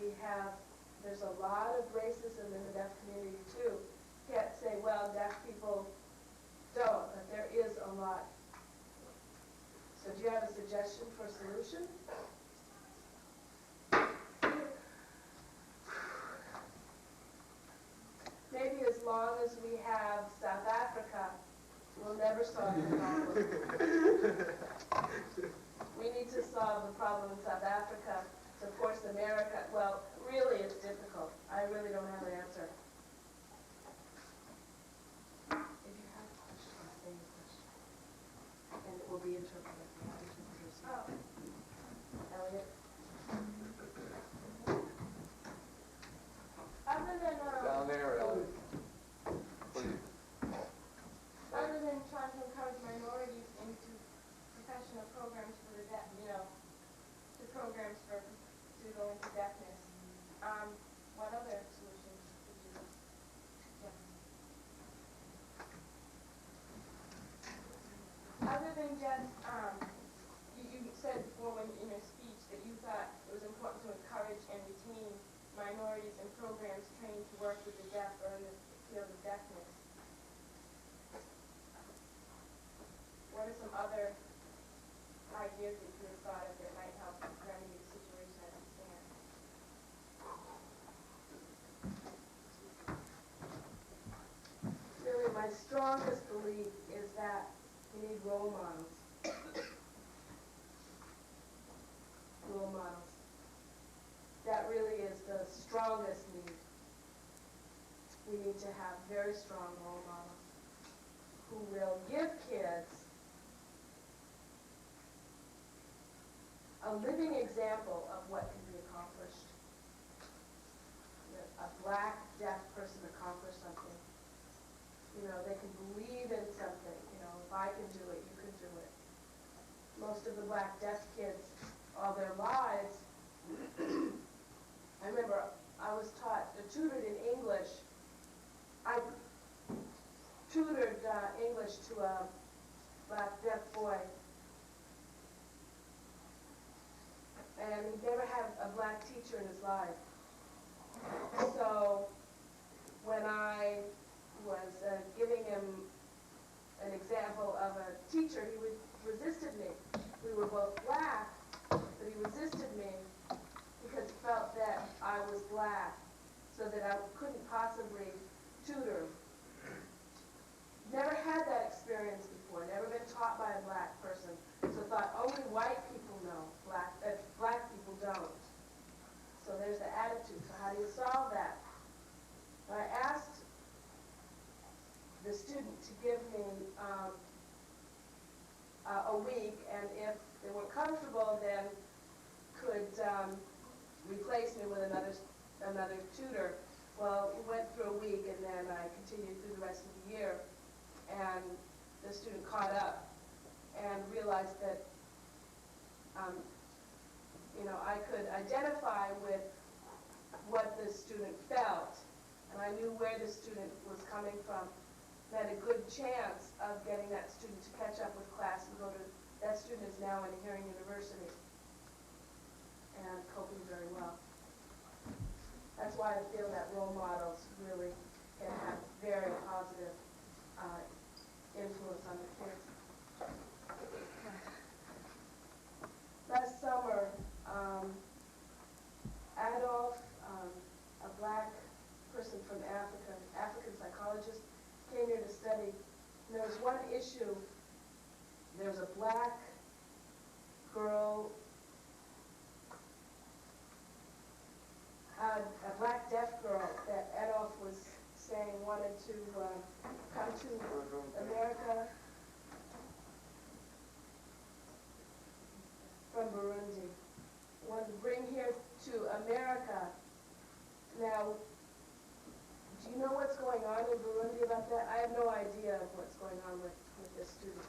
there's a lot of racism in the deaf community too. You can't say, well, deaf people don't, but there is a lot. So do you have a suggestion for a solution? Maybe as long as we have South Africa, we'll never solve the problem. We need to solve the problem in South Africa to force America. Well, really, it's difficult. I really don't have an answer. If you have a question, say your question. And it will be interpreted. Oh. Elliot? Other than Down there, Ellie. Please. other than trying to encourage minorities into professional programs for the deaf, to programs to go into deafness, what other solutions would you suggest? Other than just, you said before in your speech that you thought it was important to encourage and retain minorities in programs trained to work with the deaf or in the field of deafness. What are some other ideas that you have thought of that might help remedy the situation as it stands? Really, my strongest belief is that we need role models. Role models. That really is the strongest need. We need to have very strong role models who will give kids a living example of what can be accomplished. A black, deaf person accomplish something. They can believe in something. If I can do it, you can do it. Most of the black, deaf kids, all their lives, I remember I was tutored in English. I tutored English to a black deaf boy. And he never had a black black teacher in his life. So when I was giving him an example of a teacher, resisted me. We were both black, but he resisted me because he felt that I was black, so that I couldn't possibly tutor. Never had that experience before, never been taught by a black person, so thought only white people know, black people don't. So there's the attitude. So how do you solve that? I asked the student to give me a week, and if they weren't comfortable, then could replace me with another tutor. Well, we went through a week, and then I continued through the rest of the year, and the student caught up and realized that I could identify with what the student felt, and I knew where the student was coming from. I had a good chance of getting that student to catch up with class and go to, that student is now in a hearing university and coping very well. That's why I feel that role models really can have very positive influence on the kids. Last summer, Adolf, a black person from Africa, African psychologist, came here to study. And there was one issue. There was a black girl, a black deaf girl that Adolf was saying wanted to come to America from Burundi. Wanted to bring here to America. Now, do you know what's going on in Burundi about that? I have no idea of what's going on with this student.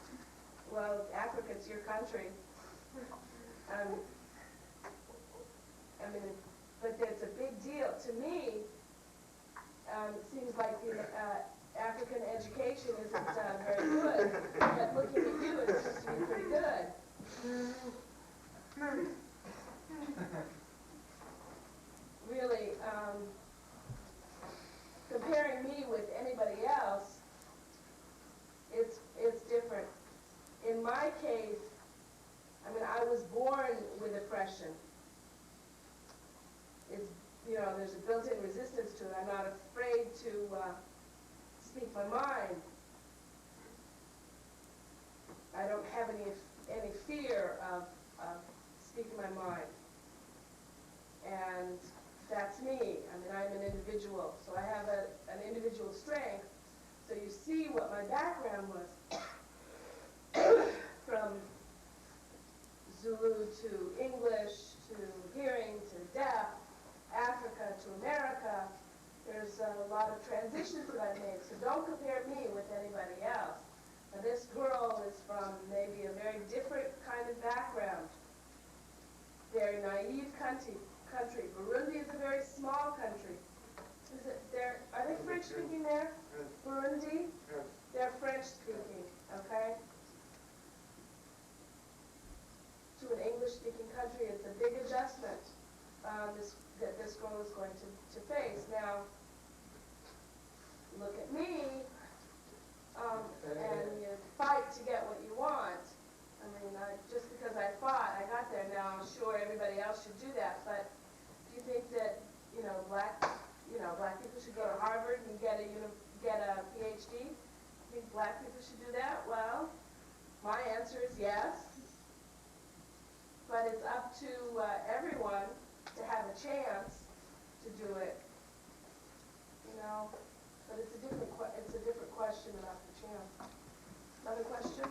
Well, Africa's your country. But it's a big deal. To me, it seems like the African education isn't very good. But looking at you, it seems to be pretty good. Really, comparing me with anybody else, it's different. In my case, I was born with oppression. There's a built-in resistance to it. I'm not afraid to speak my mind. I don't have any fear of speaking my mind. And that's me. I'm an individual, so I have an individual strength. So you see what my background was. From Zulu to English to hearing to deaf, Africa to America. There's a lot of transitions that I've made, so don't compare me with anybody else. Now, this girl is from maybe a very different kind of background. Very naive country. Burundi is a very small country. Are they French speaking there? Burundi? They're French speaking, okay? To an English speaking country, it's a big adjustment that this girl is going to face. Now, look at me, and you fight to get what you want. Just because I fought, I got there. Now, I'm sure everybody else should do that, but do you think that, black people should go to Harvard and get a PhD? You think black people should do that? Well, my answer is yes. But it's up to everyone to have a chance to do it. But it's a different question about the chance. Another question?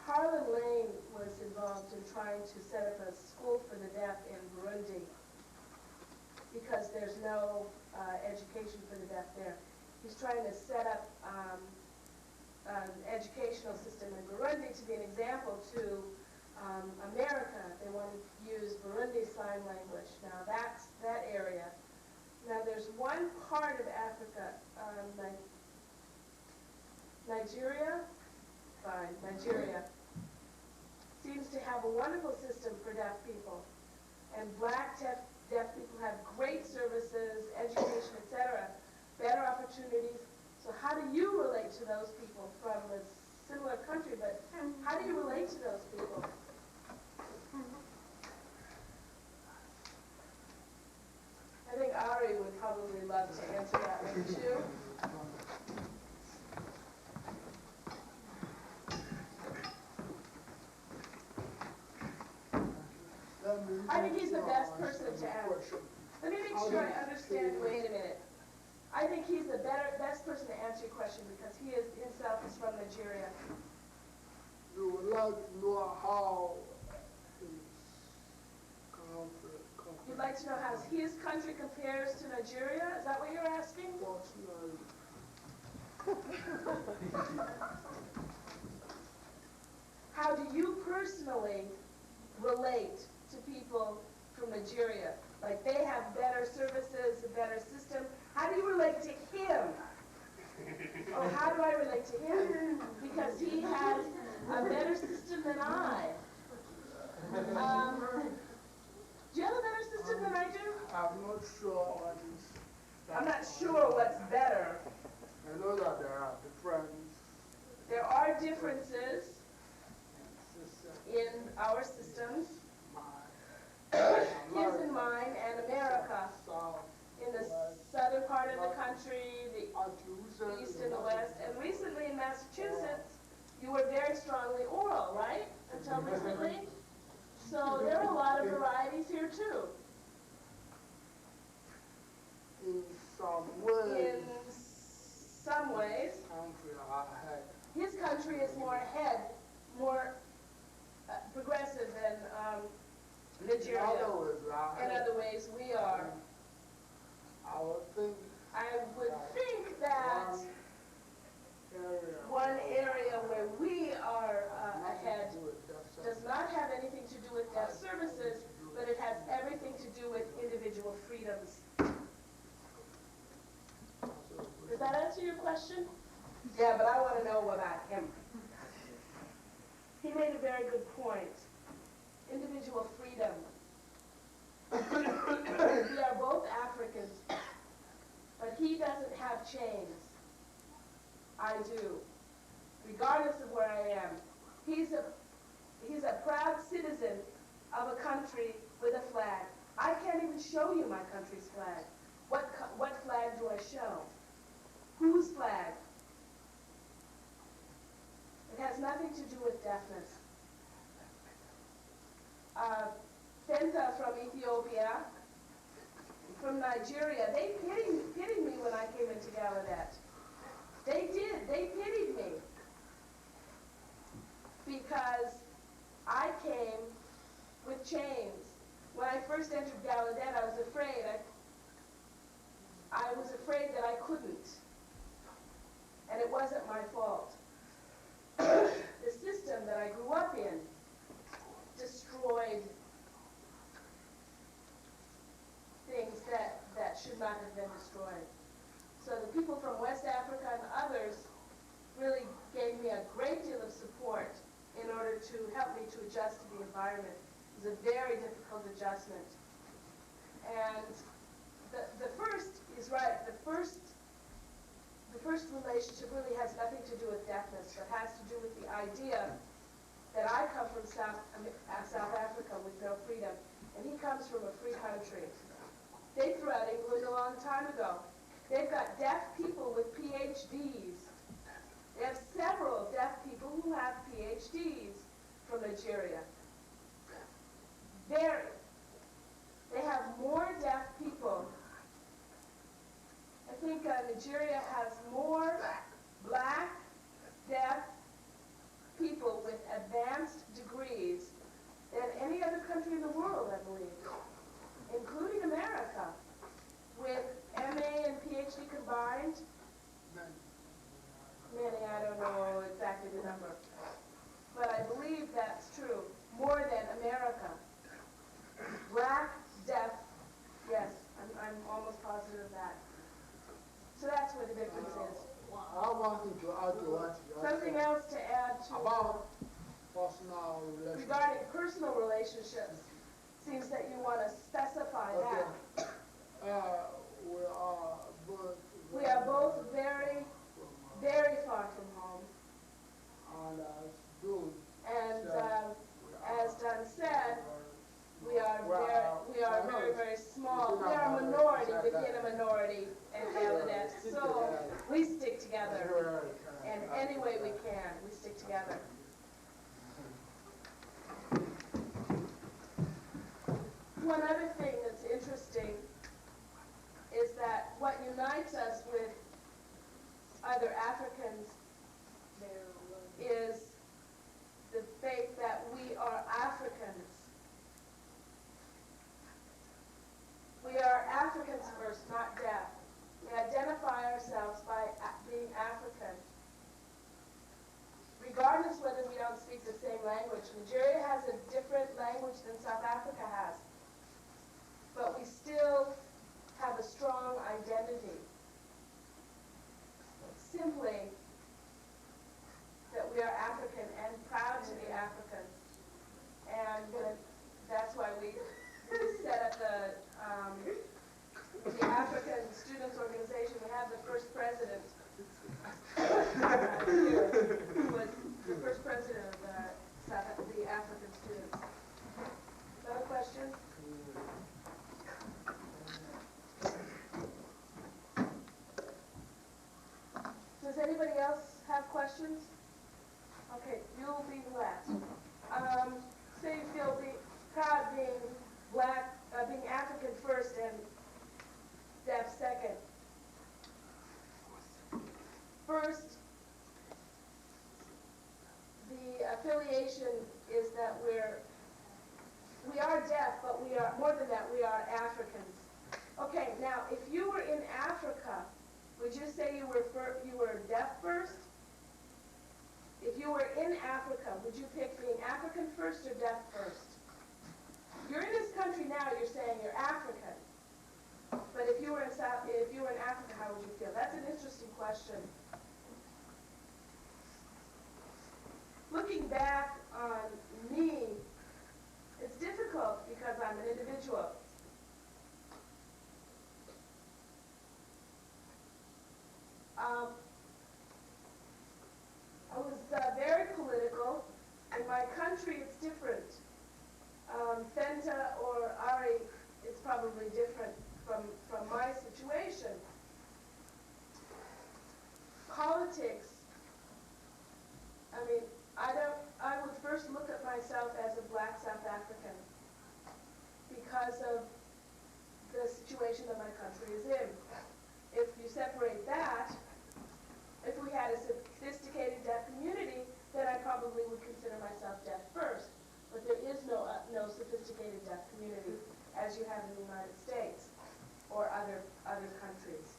Harlan Lane was involved in trying to set up a school for the deaf in Burundi because there's no education for the deaf there. He's trying to set up an educational system in Burundi to be an example to America. They want to use Burundi Sign Language. Now that's that area. Now there's one part of Africa, Nigeria, fine, Nigeria, seems to have a wonderful system for deaf people. And black deaf people have great services, education, etc., better opportunities. So how do you relate to those people from a similar country, but how do you relate to those people? I think Ari would probably love to answer that one too. I think he's the best person to answer. Let me make sure I understand. Wait a minute. I think he's the best person to answer your question because he is himself is from Nigeria. You would like to know how his country compares. You'd like to know how his country compares to Nigeria? Is that what you're asking? Fortunately, How do you personally relate to people from Nigeria? Like they have better services, a better system. How do you relate to him? Oh, how do I relate to him? Because he has a better system than I. Do you have a better system than I do? I'm not sure what is. I'm not sure what's better. I know that there are different There are differences systems. in our systems, Mine, his and mine, and America. South, In the West, southern part of the country, the Arkansas, east and the west, and recently in Massachusetts, you were very strongly oral, right? Until recently? So there are a lot of varieties here too. in some ways, In some ways, country are ahead. his country is more ahead, more progressive than In Nigeria. other words, In other ways, we are. I would think I would think that one area where we are ahead does not have anything to do with deaf services, but it has everything to do with individual freedoms. Does that answer your question? Yeah, but I want to know about him. He made a very good point. Individual freedom. We are both Africans, but he doesn't have chains. I do. Regardless of where I am. He's a proud citizen of a country with a flag. I can't even show you my country's flag. What flag do I show? Whose flag? It has nothing to do with deafness. Fenta from Ethiopia, from Nigeria, they pitied me when I came into Gallaudet. They did. They pitied me. Because I came with chains. When I first entered Gallaudet, I was afraid. I was afraid that I couldn't. And it wasn't my fault. The system that I grew up in destroyed things that should not have been destroyed. So the people from West Africa and others really gave me a great deal of support in order to help me to adjust to the environment. It was a very difficult adjustment. And the first is right. The first relationship really has nothing to do with deafness, but has to do with the idea that I come from South Africa with no freedom, and he comes from a free country. They threw out England a long time ago. They've got deaf people with PhDs. They have several deaf people who have PhDs from Nigeria. They have more deaf people. I think Nigeria has more black, deaf people with advanced degrees than any other country in the world, I believe, including America, with MA and PhD combined. Many, I don't know exactly the number. But I believe that's true, more than America. Black, deaf, yes, I'm almost positive of that. So that's where the difference is. I wanted to add to what you about personal relations. regarding personal relationships, seems that you want to specify that. Okay. We are both very, very far from home. And Dunn And said, as Dunn said, we are very, very small. We are a Within minority within a minority in Bangladesh. So we stick together. And any way we can, we stick together. One other thing that's interesting is that what unites us with other Africans is the faith that we are Africans. We are Africans first, not deaf. We identify ourselves by being African. Regardless whether we don't speak the same language. Nigeria has a different language than South Africa has. But we still have a strong identity. Simply that we are African and proud to be African. And that's why we set up the African Students Organization. We have the first president here, who was the first president of the African students. Another question? Does anybody else have questions? Okay, you'll be last. Say you feel proud being black, being African first and deaf second. First, the affiliation is that we are deaf, but we are, more than that, we are Africans. Okay, now, if you were in Africa, would you say you were deaf first? If you were in Africa, would you pick being African first or deaf first? You're in this country now, you're saying you're African. But if you were in Africa, how would you feel? That's an interesting question. Looking back on me, it's difficult because I'm an individual. I was very political. In my country, it's different. Fenta or Ari, it's probably different from my situation. Politics, I mean, I would first look at myself as a black South African because of the situation that my country is in. If you separate that, if we had a sophisticated deaf community, then I probably would consider myself deaf first. But there is no sophisticated deaf community as you have in the United States or other countries.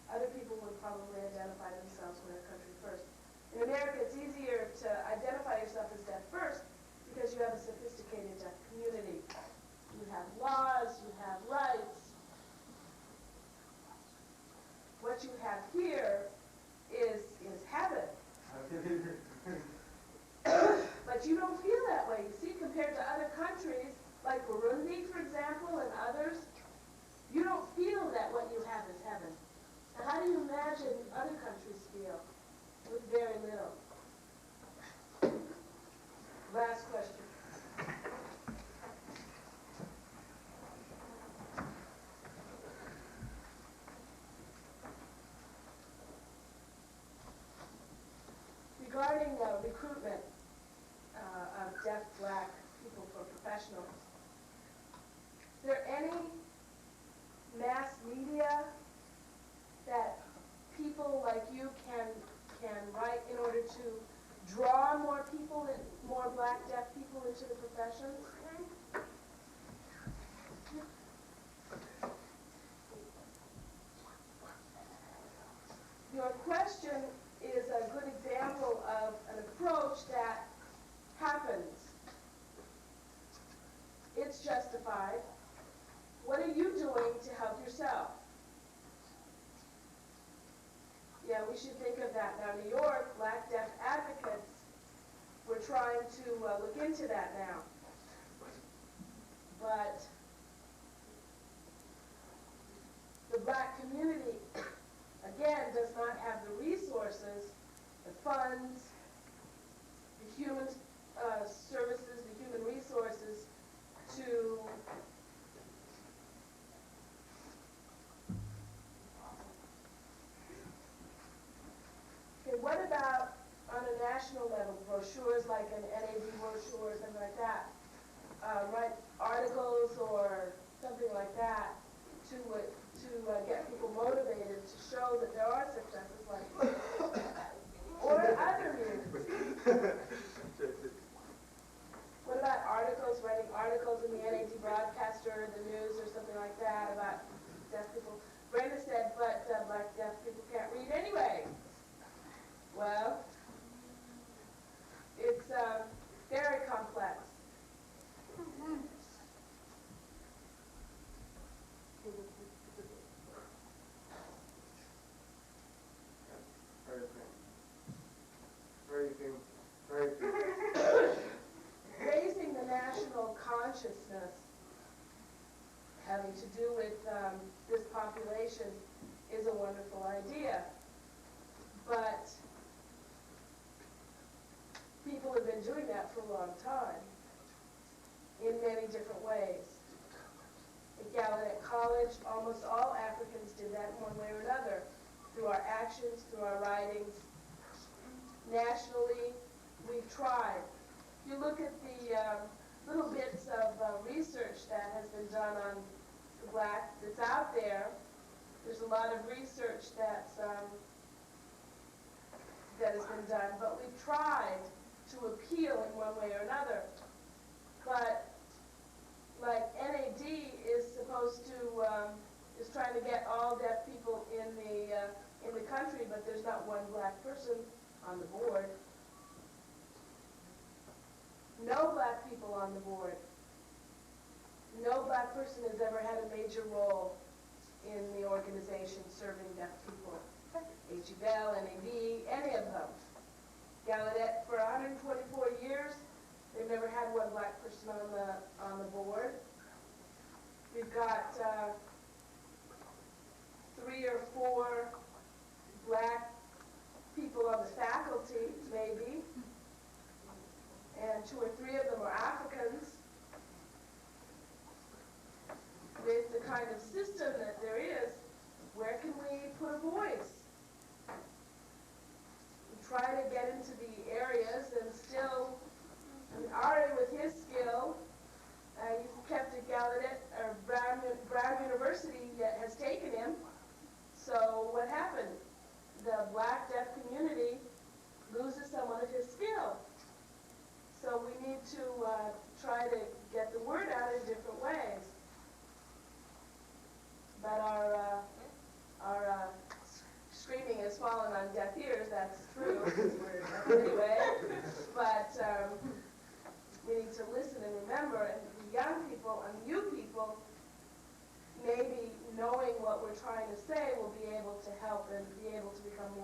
Other people would probably identify themselves with their country first. In America, it's easier to identify yourself as deaf first because you have a sophisticated deaf community. You have laws, you have rights. What you have here is heaven. But you don't feel that way. You see, compared to other countries, like Burundi, for example, and others, you don't feel that what you have is heaven. Now, how do you imagine other countries feel? With very little. Last question. Regarding recruitment of deaf black people for professionals, is there any mass media that people like you can write in order to draw more people, more black deaf people into the professions? Your question is a good example of an approach that happens. It's justified. What are you doing to help yourself? Yeah, we should think of that. Now, New York, black deaf advocates we're trying to look into that now. But the black community, again, does not have the resources, the funds, the human services, the human resources to okay, what about on a national level, brochures like an NAD brochure or something like that? Write articles or something like that to get people motivated to show that there are successes like this. Or other news. What about articles, writing articles in the NAD broadcaster, the news, or something like that about deaf people? Brenda said, but black deaf people can't read anyway. Well, it's very complex. Very good. Raising the national consciousness having to do with this population is a wonderful idea. But people have been doing that for a long time in many different ways. At Gallaudet College, almost all Africans did that in one way or another, through our actions, through our writings. Nationally, we've tried. You look at the little bits of research that has been done on the black that's out there. There's a lot of research that's that has been done, but we've tried to appeal in one way or another. But like NAD is supposed to is trying to get all deaf people in the country, but there's not one black person on the board. No black people on the board. No black person has ever had a major role in the organization serving deaf people. HEBEL, NAD, any of them. Gallaudet, for 124 years, they've never had one black person on the board. We've got 3 or 4 black people on the faculty, maybe, and 2 or 3 of them are Africans. With the kind of system that there is, where can we put a voice? We try to get into the areas and still, I mean, Ari with his skill, he's kept at Gallaudet, or Brown University has taken him. So what happened? The black deaf community loses someone of his skill. So we need to try to get the word out in different ways. But our screaming has fallen on deaf ears, that's true. Anyway, but we need to listen and remember, and the young people and you people, maybe knowing what we're trying to say will be able to help and be able to become more